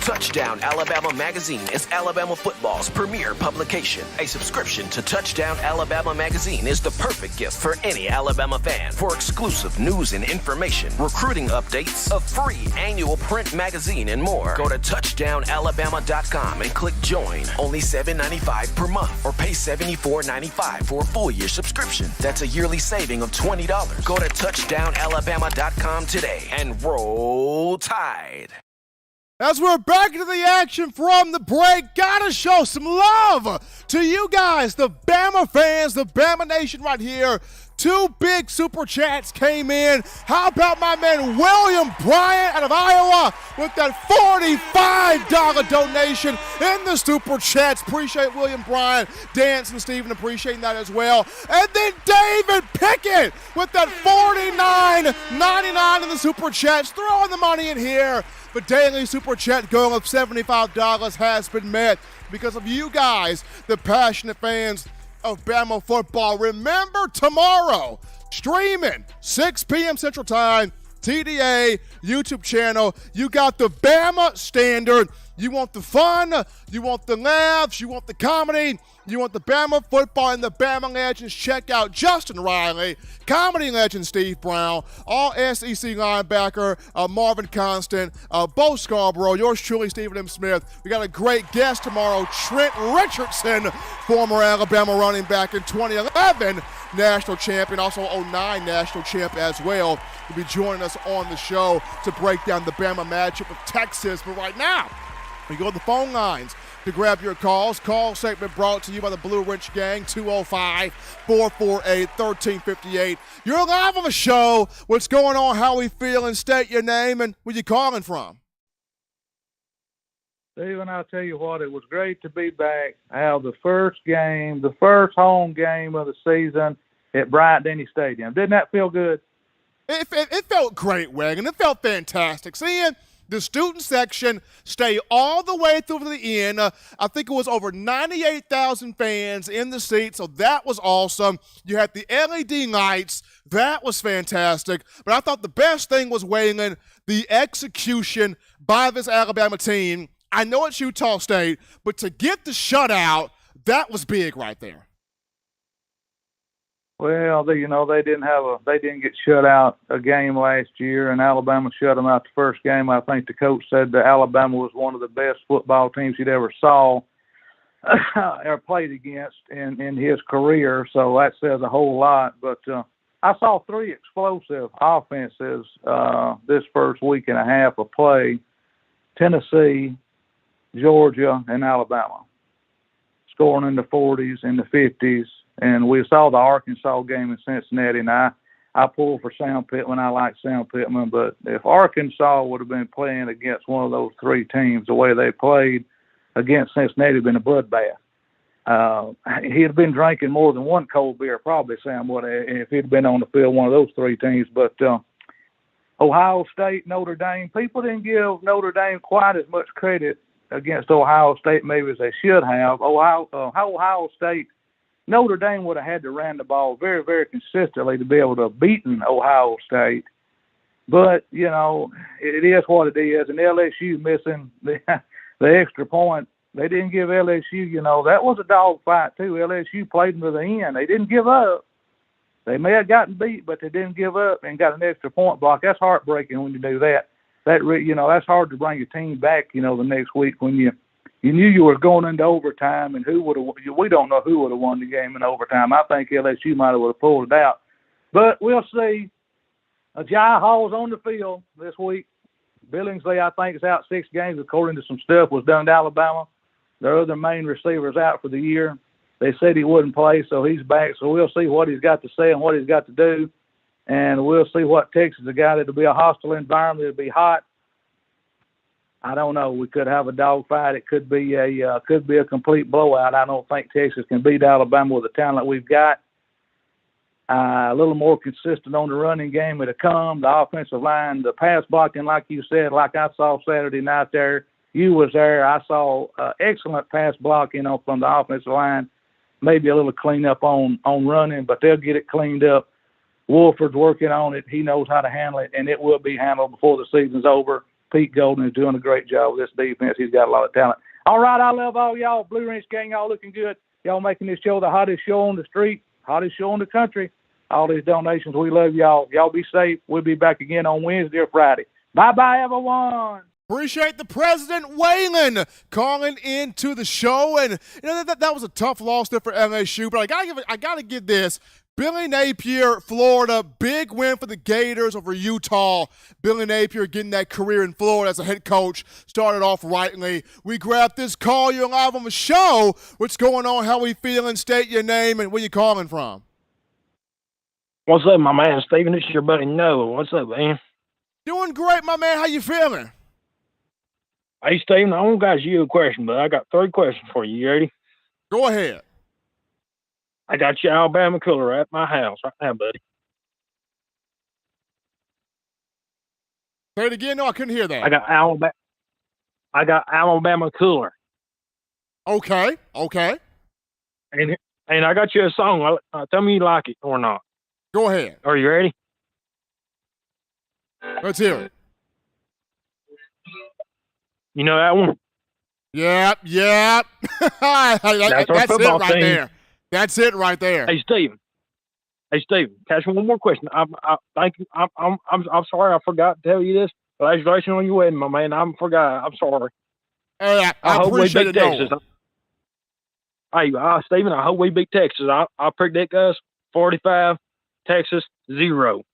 Speaker 2: Touchdown Alabama Magazine is Alabama football's premier publication. A subscription to Touchdown Alabama Magazine is the perfect gift for any Alabama fan. For exclusive news and information, recruiting updates, a free annual print magazine, and more, go to touchdownalabama.com and click join. Only $7.95 per month, or pay $74.95 for a full year subscription. That's a yearly saving of $20. Go to touchdownalabama.com today and roll Tide.
Speaker 1: As we're back into the action from the break, gotta show some love to you guys, the Bama fans, the Bama Nation right here. 2 big super chats came in. How about my man William Bryant out of Iowa with that $45 donation in the super chats. Appreciate William Bryant. Dance and Steven appreciating that as well. And then David Pickett with that $49.99 in the super chats. Throwing the money in here. The daily super chat goal of $75 has been met because of you guys, the passionate fans of Bama football. Remember, tomorrow, streaming 6 p.m. Central Time, TDA YouTube channel. You got the Bama Standard. You want the fun, you want the laughs, you want the comedy, you want the Bama football and the Bama legends. Check out Justin Riley, comedy legend Steve Brown, all SEC linebacker Marvin Constant, Bo Scarborough, yours truly Stephen M. Smith. We got a great guest tomorrow, Trent Richardson, former Alabama running back in 2011 national champion, also 09 national champ as well. Will be joining us on the show to break down the Bama matchup with Texas. But right now, we go to the phone lines to grab your calls. Call segment brought to you by the Blue Wrench Gang, 205-448-1358. You're live on the show. What's going on? How we feeling? State your name and where you calling from.
Speaker 8: Stephen, I'll tell you what, it was great to be back. Have the first game, the first home game of the season at Bryant-Denny Stadium. Didn't that feel good?
Speaker 1: It felt great, Wagon. It felt fantastic. Seeing the student section stay all the way through to the end. I think it was over 98,000 fans in the seats, so that was awesome. You had the LED lights. That was fantastic. But I thought the best thing was, Waylon, the execution by this Alabama team. I know it's Utah State, but to get the shutout, that was big right there.
Speaker 8: Well, they didn't get shut out a game last year, and Alabama shut them out the first game. I think the coach said that Alabama was one of the best football teams he'd ever saw or played against in his career, so that says a whole lot. But I saw 3 explosive offenses this first week and a half of play: Tennessee, Georgia, and Alabama, scoring in the 40s and the 50s. And we saw the Arkansas game in Cincinnati, and I pulled for Sam Pittman. I like Sam Pittman, but if Arkansas would have been playing against one of those 3 teams the way they played against Cincinnati, it'd been a bloodbath. He'd have been drinking more than 1 cold beer, probably, Sam would have, if he'd been on the field, one of those 3 teams. But Ohio State, Notre Dame, people didn't give Notre Dame quite as much credit against Ohio State maybe as they should have. Ohio State, Notre Dame would have had to run the ball very, very consistently to be able to have beaten Ohio State. But, it is what it is. And LSU missing the extra point, they didn't give LSU, that was a dog fight too. LSU played them to the end. They didn't give up. They may have gotten beat, but they didn't give up and got an extra point block. That's heartbreaking when you do that. That's hard to bring your team back, the next week when you knew you were going into overtime, and we don't know who would have won the game in overtime. I think LSU might have pulled it out. But we'll see. Jai Hall's on the field this week. Billingsley, I think, is out 6 games, according to some stuff was done to Alabama. Their other main receiver's out for the year. They said he wouldn't play, so he's back. So we'll see what he's got to say and what he's got to do. And we'll see what Texas, a guy that'll be a hostile environment, it'll be hot. I don't know. We could have a dogfight. It could be a complete blowout. I don't think Texas can beat Alabama with the talent we've got. A little more consistent on the running game it'll come. The offensive line, the pass blocking, like you said, like I saw Saturday night there. You was there. I saw excellent pass blocking from the offensive line. Maybe a little cleanup on running, but they'll get it cleaned up. Wolford's working on it. He knows how to handle it, and it will be handled before the season's over. Pete Golden is doing a great job with this defense. He's got a lot of talent. All right, I love all y'all. Blue Ranch gang, y'all looking good. Y'all making this show the hottest show on the street, hottest show in the country. All these donations, we love y'all. Y'all be safe. We'll be back again on Wednesday or Friday. Bye-bye, everyone.
Speaker 1: Appreciate the President Waylon calling into the show. And that was a tough loss there for MSU, but I gotta give this. Billy Napier, Florida, big win for the Gators over Utah. Billy Napier getting that career in Florida as a head coach, started off rightly. We grabbed this call. You're live on the show. What's going on? How we feeling? State your name and where you calling from.
Speaker 9: What's up, my man, Steven? This is your buddy Noah. What's up, man?
Speaker 1: Doing great, my man. How you feeling?
Speaker 9: Hey, Steven, I don't got you a question, but I got 3 questions for you. You ready?
Speaker 1: Go ahead.
Speaker 9: I got your Alabama cooler at my house right now, buddy.
Speaker 1: Say it again. No, I couldn't hear that.
Speaker 9: I got Alabama cooler.
Speaker 1: Okay.
Speaker 9: And I got you a song. Tell me you like it or not.
Speaker 1: Go ahead.
Speaker 9: Are you ready?
Speaker 1: Let's hear it.
Speaker 9: You know that one?
Speaker 1: Yep. That's it right team. There. That's it right there.
Speaker 9: Hey, Steven, catch me one more question. I'm sorry I forgot to tell you this. Congratulations on your wedding, my man. I forgot. I'm sorry.
Speaker 1: I hope we beat Texas.
Speaker 9: Hey, Steven, I hope we beat Texas. I predict us 45, Texas 0.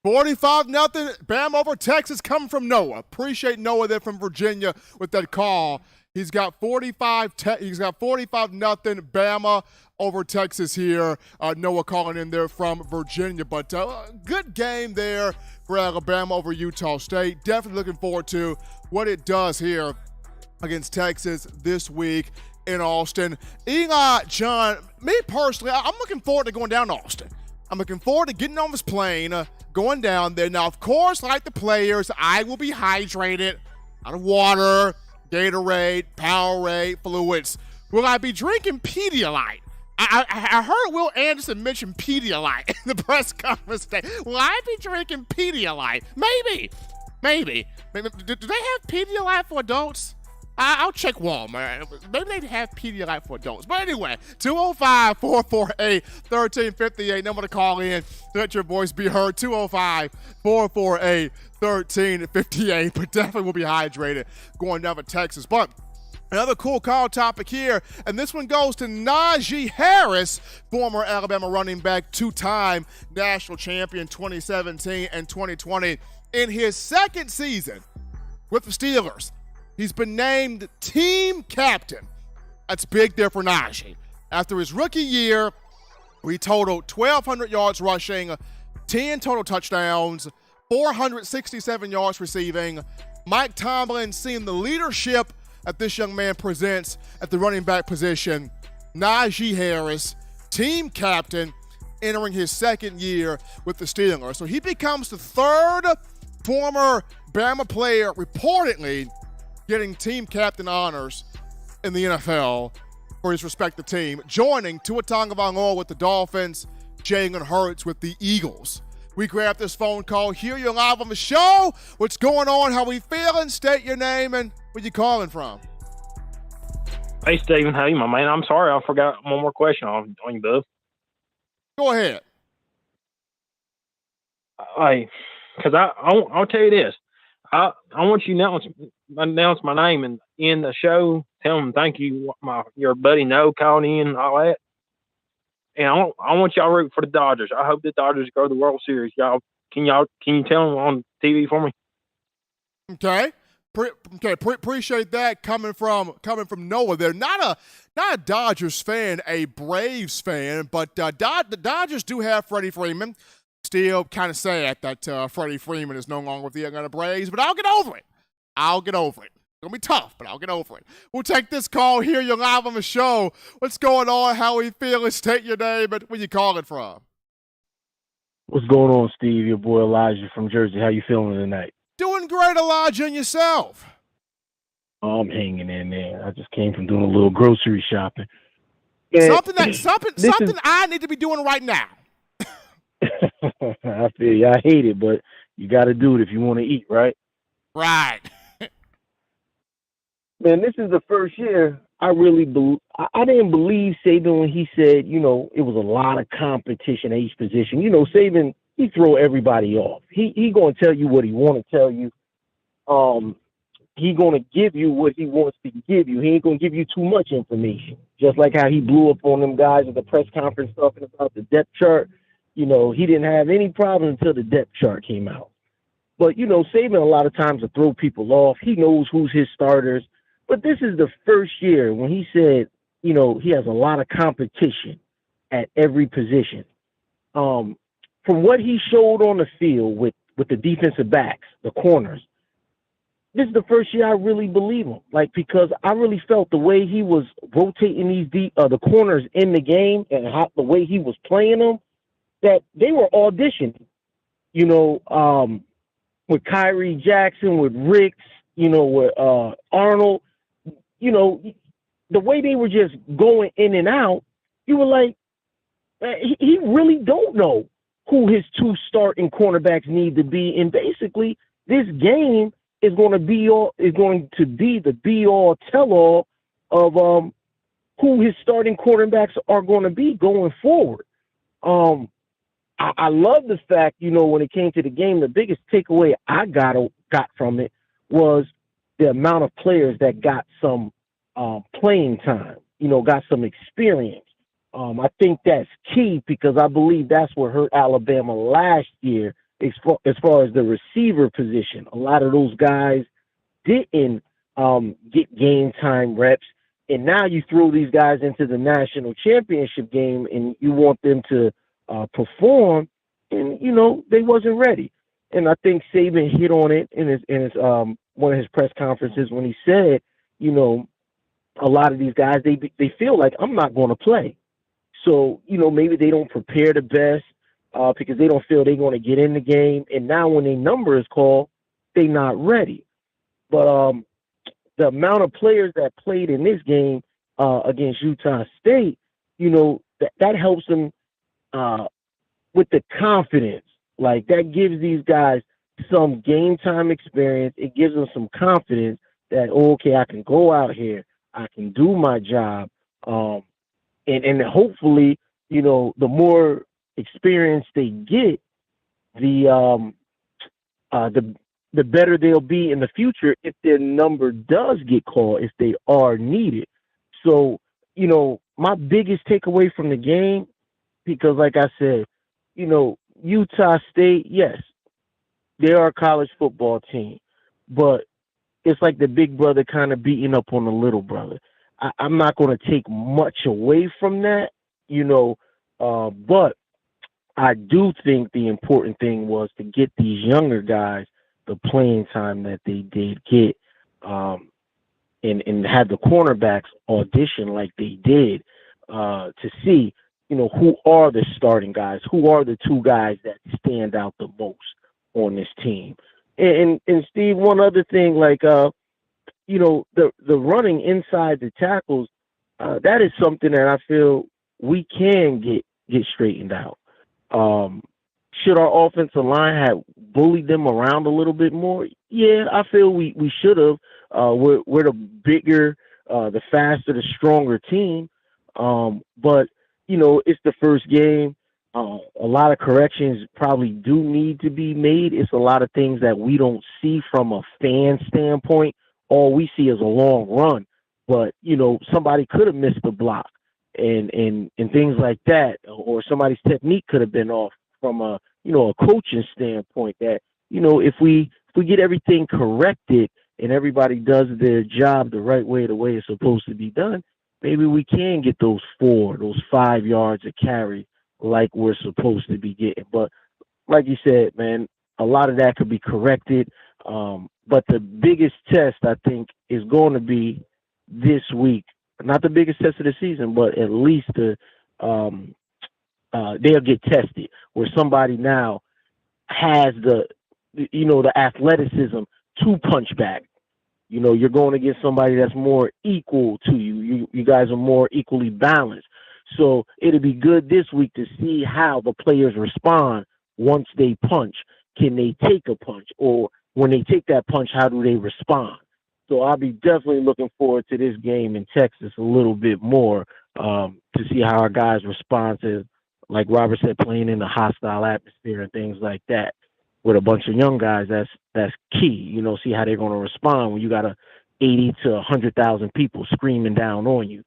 Speaker 1: 45-0. Bama over Texas coming from Noah. Appreciate Noah there from Virginia with that call. He's got 45-0 Bama over Texas here. Noah calling in there from Virginia. But good game there for Alabama over Utah State. Definitely looking forward to what it does here against Texas this week in Austin. Eli, John, me personally, I'm looking forward to going down to Austin. I'm looking forward to getting on this plane, going down there. Now, of course, like the players, I will be hydrated out of water, Gatorade, Powerade, fluids. Will I be drinking Pedialyte? I heard Will Anderson mention Pedialyte in the press conference today. Will I be drinking Pedialyte? Maybe. Do they have Pedialyte for adults? I'll check Walmart. Maybe they have Pedialyte for adults. But anyway, 205-448-1358. Number to call in. Let your voice be heard. 205-448-1358. But definitely will be hydrated going down to Texas. But another cool call topic here, and this one goes to Naji Harris, former Alabama running back, 2-time national champion 2017 and 2020. In his second season with the Steelers, he's been named team captain. That's big there for Naji. After his rookie year, he totaled 1,200 yards rushing, 10 total touchdowns, 467 yards receiving. Mike Tomlin seeing the leadership that this young man presents at the running back position. Naji Harris, team captain, entering his second year with the Steelers. So he becomes the third former Bama player reportedly getting team captain honors in the NFL for his respective team, joining Tua Tagovailoa with the Dolphins, Jalen Hurts with the Eagles. We grabbed this phone call. Here you're live on the show. What's going on? How we feeling? State your name and where you calling from.
Speaker 9: Hey, Steven. Hey, my man. I'm sorry I forgot one more question on you, bub.
Speaker 1: Go ahead.
Speaker 9: Hey, because I'll tell you this. I want you to announce my name and in the show. Tell them thank you. Your buddy No called in and all that. and I want y'all root for the Dodgers. I hope the Dodgers go to the World Series. Can you tell them on TV for me?
Speaker 1: Okay. Appreciate that coming from Noah. They're not a Dodgers fan, a Braves fan, but the Dodgers do have Freddie Freeman. Still kind of sad that Freddie Freeman is no longer with the Atlanta Braves, but I'll get over it. It's going to be tough, but I'll get over it. We'll take this call here. You're live on the show. What's going on? How we feeling? State your name, but where you calling from?
Speaker 10: What's going on, Steve? Your boy Elijah from Jersey. How you feeling tonight?
Speaker 1: Doing great, Elijah, and yourself?
Speaker 10: I'm hanging in there. I just came from doing a little grocery shopping.
Speaker 1: Something I need to be doing right now.
Speaker 10: I feel you. I hate it, but you got to do it if you want to eat, right?
Speaker 1: Right.
Speaker 10: Man, this is the first year I didn't believe Saban when he said, it was a lot of competition at each position. Saban, he throw everybody off. He going to tell you what he want to tell you. He going to give you what he wants to give you. He ain't going to give you too much information. Just like how he blew up on them guys at the press conference talking about the depth chart. He didn't have any problem until the depth chart came out. But, Saban a lot of times will throw people off. He knows who's his starters. But this is the first year when he said, he has a lot of competition at every position. From what he showed on the field with the defensive backs, the corners, this is the first year I really believe him. Because I really felt the way he was rotating the corners in the game and the way he was playing them, that they were auditioning. With Kyrie Jackson, with Ricks, with Arnold, the way they were just going in and out, you were like, he really don't know who his two starting cornerbacks need to be. And basically, this game is going to be the be-all, tell-all of who his starting quarterbacks are going to be going forward. I love the fact, when it came to the game, the biggest takeaway I got from it was the amount of players that got some playing time, got some experience. I think that's key because I believe that's what hurt Alabama last year as far as the receiver position. A lot of those guys didn't get game time reps, and now you throw these guys into the national championship game and you want them to perform, and they wasn't ready. And I think Saban hit on it in his one of his press conferences when he said, a lot of these guys they feel like I'm not going to play, so maybe they don't prepare the best because they don't feel they're going to get in the game, and now when their number is called, they not ready. But the amount of players that played in this game against Utah State, that helps them with the confidence. That gives these guys some game time experience. It gives them some confidence that, okay, I can go out here, I can do my job. And hopefully, the more experience they get, the better they'll be in the future if their number does get called, if they are needed. So, my biggest takeaway from the game, because like I said, Utah State, yes, they are a college football team, but it's like the big brother kind of beating up on the little brother. I'm not going to take much away from that, but I do think the important thing was to get these younger guys the playing time that they did get, and have the cornerbacks audition like they did to see, who are the starting guys, who are the two guys that stand out the most on this team. And Steve, one other thing, the running inside the tackles, that is something that I feel we can get straightened out. Should our offensive line have bullied them around a little bit more? Yeah, I feel we should have. We're the bigger, the faster, the stronger team. But it's the first game. A lot of corrections probably do need to be made. It's a lot of things that we don't see from a fan standpoint. All we see is a long run. But, somebody could have missed the block. and things like that, or somebody's technique could have been off from a coaching standpoint. That if we get everything corrected and everybody does their job the way it's supposed to be done, maybe we can get those 5 yards of carry like we're supposed to be getting. But like you said, man, a lot of that could be corrected. But the biggest test, I think, is going to be this week. Not the biggest test of the season, but at least they'll get tested where somebody now has the athleticism to punch back. You're going against somebody that's more equal to you. You guys are more equally balanced. So it'll be good this week to see how the players respond once they punch. Can they take a punch? Or when they take that punch, how do they respond? So I'll be definitely looking forward to this game in Texas a little bit more to see how our guys respond to, like Robert said, playing in a hostile atmosphere and things like that. With a bunch of young guys, that's key. See how they're going to respond when you got 80 to 100,000 people screaming down on you.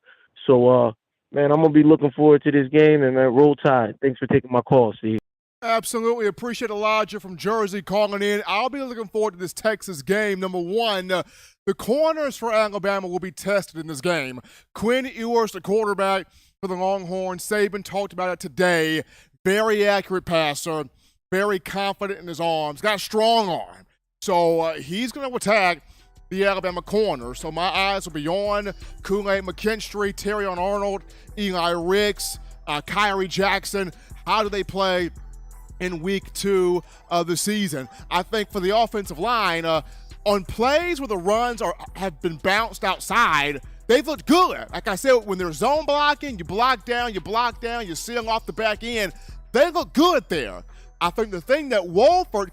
Speaker 10: So, man, I'm going to be looking forward to this game, and, man, roll tide. Thanks for taking my call, Steve.
Speaker 1: Absolutely. Appreciate Elijah from Jersey calling in. I'll be looking forward to this Texas game. Number one, the corners for Alabama will be tested in this game. Quinn Ewers, the quarterback for the Longhorns. Saban talked about it today. Very accurate passer. Very confident in his arms. Got a strong arm. So he's going to attack the Alabama corner. So my eyes will be on Kool-Aid McKinstry, Terrion Arnold, Eli Ricks, Kyrie Jackson. How do they play in week 2 of the season? I think for the offensive line, on plays where the runs have been bounced outside, they've looked good. Like I said, when they're zone blocking, you block down, you seal off the back end. They look good there. I think the thing that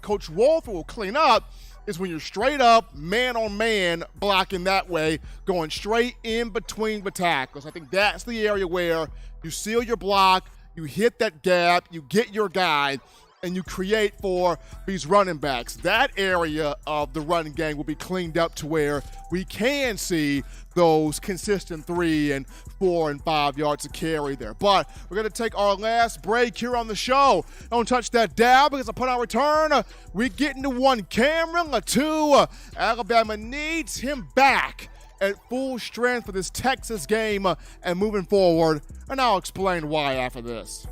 Speaker 1: Coach Wolford will clean up is when you're straight up, man-on-man, blocking that way, going straight in between the tackles. I think that's the area where you seal your block, you hit that gap, you get your guy, and you create for these running backs. That area of the running game will be cleaned up to where we can see those consistent 3 and 4 and 5 yards of carry there. But we're going to take our last break here on the show. Don't touch that dial, because upon our return, we get into one Cam Latu. Alabama needs him back at full strength for this Texas game and moving forward. And I'll explain why after this.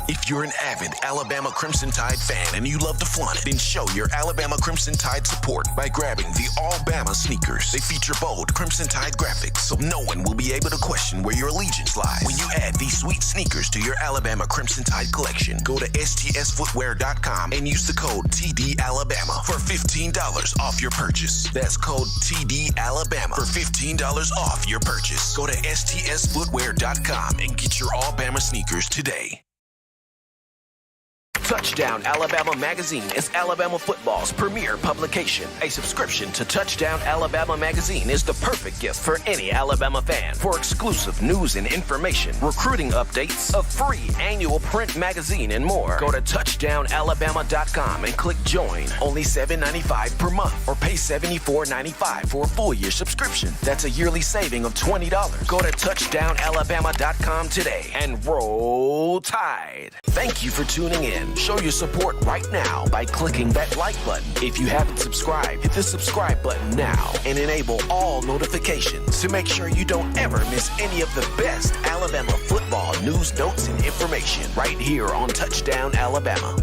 Speaker 2: If you're an avid Alabama Crimson Tide fan and you love to flaunt it, then show your Alabama Crimson Tide support by grabbing the All Bama sneakers. They feature bold Crimson Tide graphics, so no one will be able to question where your allegiance lies. When you add these sweet sneakers to your Alabama Crimson Tide collection, go to stsfootwear.com and use the code TDAlabama for $15 off your purchase. That's code TDAlabama for $15 off your purchase. Go to stsfootwear.com and get your All Bama sneakers today. Touchdown Alabama Magazine is Alabama football's premier publication. A subscription to Touchdown Alabama Magazine is the perfect gift for any Alabama fan. For exclusive news and information, recruiting updates, a free annual print magazine, and more, go to touchdownalabama.com and click join. Only $7.95 per month, or pay $74.95 for a full year subscription. That's a yearly saving of $20. Go to touchdownalabama.com today and roll Tide. Thank you for tuning in. Show your support right now by clicking that like button. If you haven't subscribed, hit the subscribe button now and enable all notifications to make sure you don't ever miss any of the best Alabama football news, notes, and information right here on Touchdown Alabama.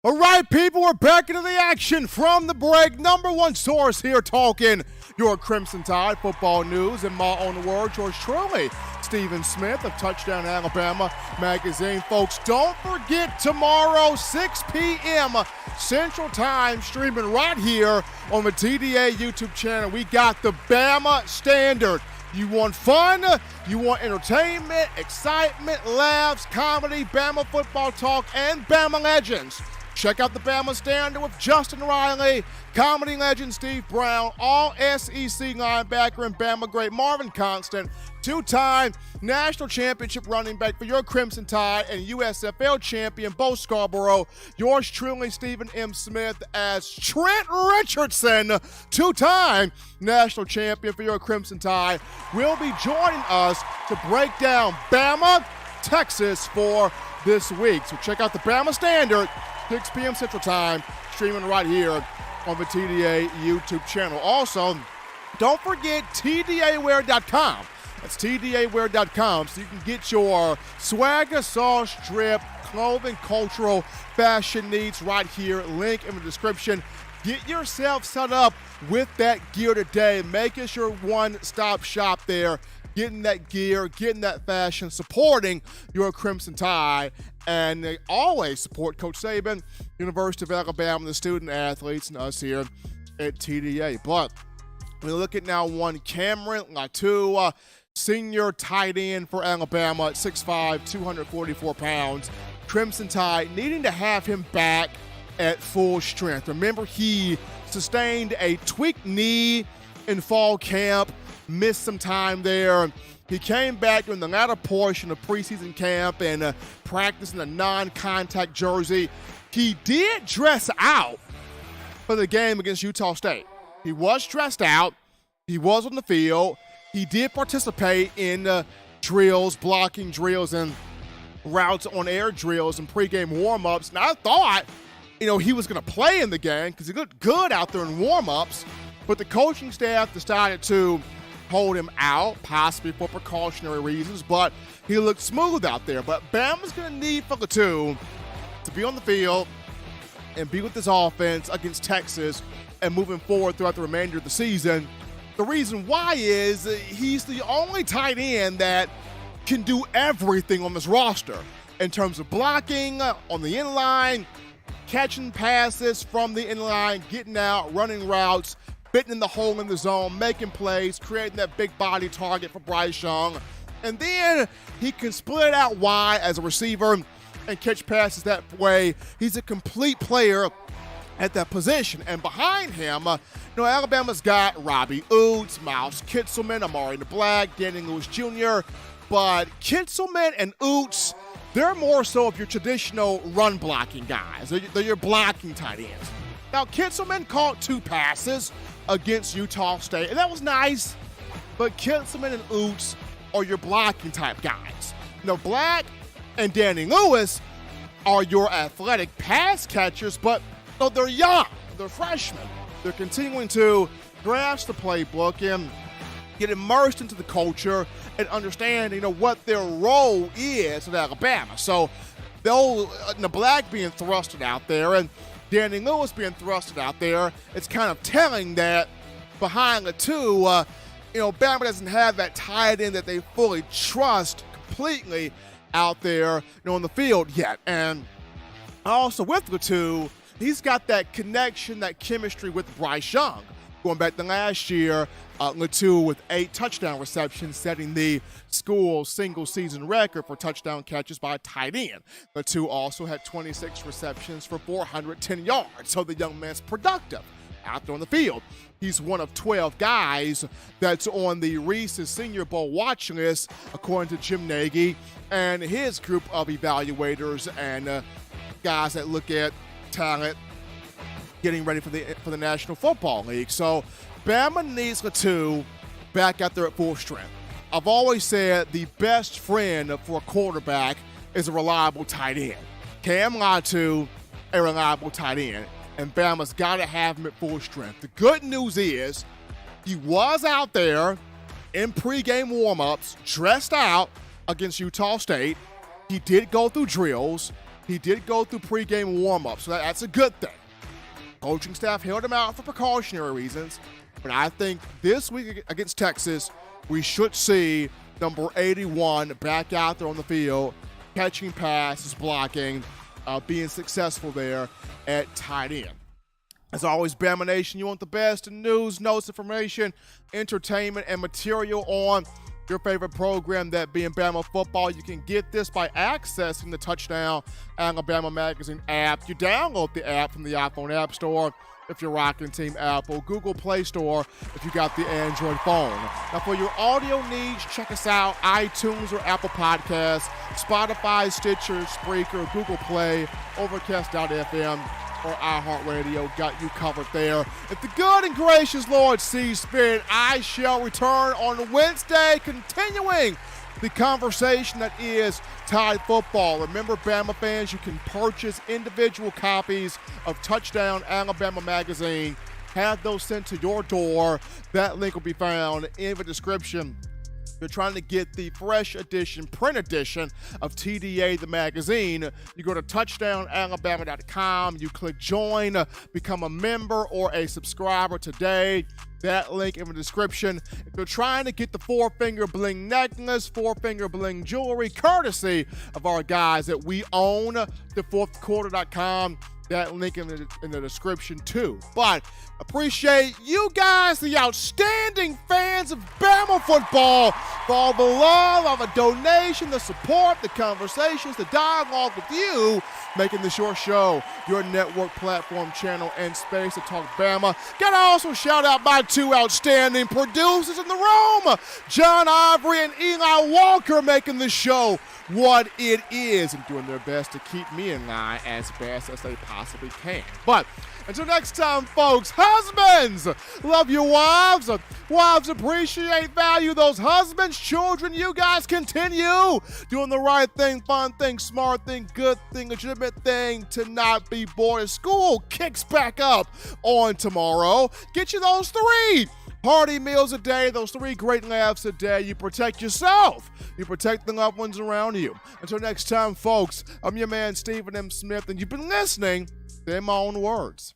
Speaker 1: All right, people, we're back into the action from the break. Number one source here talking your Crimson Tide football news in my own words, yours truly, Stephen Smith of Touchdown Alabama Magazine. Folks, don't forget tomorrow, 6 p.m. Central Time, streaming right here on the TDA YouTube channel. We got the Bama Standard. You want fun, you want entertainment, excitement, laughs, comedy, Bama football talk, and Bama legends. Check out the Bama Standard with Justin Riley, comedy legend Steve Brown, all SEC linebacker and Bama great Marvin Constant, two-time national championship running back for your Crimson Tide, and USFL champion Bo Scarborough. Yours truly, Stephen M. Smith, as Trent Richardson, two-time national champion for your Crimson Tide, will be joining us to break down Bama, Texas for this week. So check out the Bama Standard, 6 p.m. Central Time, streaming right here on the TDA YouTube channel. Also, don't forget TDAwear.com. That's TDAwear.com, so you can get your swagger, sauce, drip, clothing, cultural, fashion needs right here. Link in the description. Get yourself set up with that gear today. Make it your one-stop shop there. Getting that gear, getting that fashion, supporting your Crimson Tide. And they always support Coach Saban, University of Alabama, the student athletes, and us here at TDA. But we look at now one Cam Latu, senior tight end for Alabama at 6'5", 244 pounds. Crimson Tide needing to have him back at full strength. Remember, he sustained a tweaked knee in fall camp, missed some time there. He came back during the latter portion of preseason camp and practiced in a non-contact jersey. He did dress out for the game against Utah State. He was dressed out. He was on the field. He did participate in drills, blocking drills, and routes on air drills and pregame warm-ups. And I thought, he was going to play in the game because he looked good out there in warm-ups. But the coaching staff decided to hold him out, possibly for precautionary reasons, but he looked smooth out there. But Bama's going to need for Latu to be on the field and be with this offense against Texas and moving forward throughout the remainder of the season. The reason why is he's the only tight end that can do everything on this roster in terms of blocking on the inline, catching passes from the inline, getting out, running routes, fitting in the hole in the zone, making plays, creating that big body target for Bryce Young. And then he can split out wide as a receiver and catch passes that way. He's a complete player at that position. And behind him, Alabama's got Robbie Oots, Miles Kitselman, Amari Black, Danny Lewis Jr., but Kitselman and Oots, they're more so of your traditional run blocking guys. They're your blocking tight ends. Now, Kitselman caught 2 passes against Utah State, and that was nice, but Kitselman and Oots are your blocking type guys. Black and Danny Lewis are your athletic pass catchers, but they're young. They're freshmen. They're continuing to grasp the playbook and get immersed into the culture and understand, what their role is at Alabama. So they'll, Black being thrusted out there and Danny Lewis being thrusted out there, it's kind of telling that behind the two, Bama doesn't have that tight end that they fully trust completely out there, on the field yet. And also with the two, he's got that connection, that chemistry with Bryce Young. Going back to last year, Latu with 8 touchdown receptions, setting the school single-season record for touchdown catches by a tight end. Latu also had 26 receptions for 410 yards, so the young man's productive out there on the field. He's one of 12 guys that's on the Reese's Senior Bowl watch list, according to Jim Nagy and his group of evaluators and guys that look at talent getting ready for the National Football League. So Bama needs Latu back out there at full strength. I've always said the best friend for a quarterback is a reliable tight end. Cam Latu, a reliable tight end, and Bama's got to have him at full strength. The good news is he was out there in pregame warm-ups, dressed out against Utah State. He did go through drills. He did go through pregame warm-ups, so that's a good thing. Coaching staff held him out for precautionary reasons, but I think this week against Texas, we should see number 81 back out there on the field, catching passes, blocking, being successful there at tight end. As always, Bama Nation, you want the best in news, notes, information, entertainment, and material on your favorite program, that being Bama football. You can get this by accessing the Touchdown Alabama Magazine app. You download the app from the iPhone App Store if you're rocking Team Apple, Google Play Store if you got the Android phone. Now, for your audio needs, check us out, iTunes or Apple Podcasts, Spotify, Stitcher, Spreaker, Google Play, Overcast.fm, or iHeartRadio. Got you covered there. If the good and gracious Lord sees fit, I shall return on Wednesday, continuing the conversation that is Tide football. Remember, Bama fans, you can purchase individual copies of Touchdown Alabama Magazine. Have those sent to your door. That link will be found in the description. You're trying to get the fresh edition, print edition of TDA, the magazine, you go to touchdownalabama.com, you click join, become a member or a subscriber today. That link in the description. If you're trying to get the four-finger bling necklace, four-finger bling jewelry, courtesy of our guys that we own, thefourthquarter.com, that link in the description too. But appreciate you guys, the outstanding fans of Bama football, for all the love, all the donation, the support, the conversations, the dialogue with you, making this your show, your network platform, channel, and space to talk Bama. Gotta also shout out my two outstanding producers in the room, John Ivory and Eli Walker, making this show what it is and doing their best to keep me in line as best as they possibly can. But until next time, folks, husbands, love your wives. Wives appreciate, value those husbands. Children, you guys continue doing the right thing, fun thing, smart thing, good thing, legitimate thing to not be bored as school kicks back up on tomorrow. Get you those 3 hearty meals a day, those 3 great laughs a day. You protect yourself. You protect the loved ones around you. Until next time, folks, I'm your man, Stephen M. Smith, and you've been listening to In My Own Words.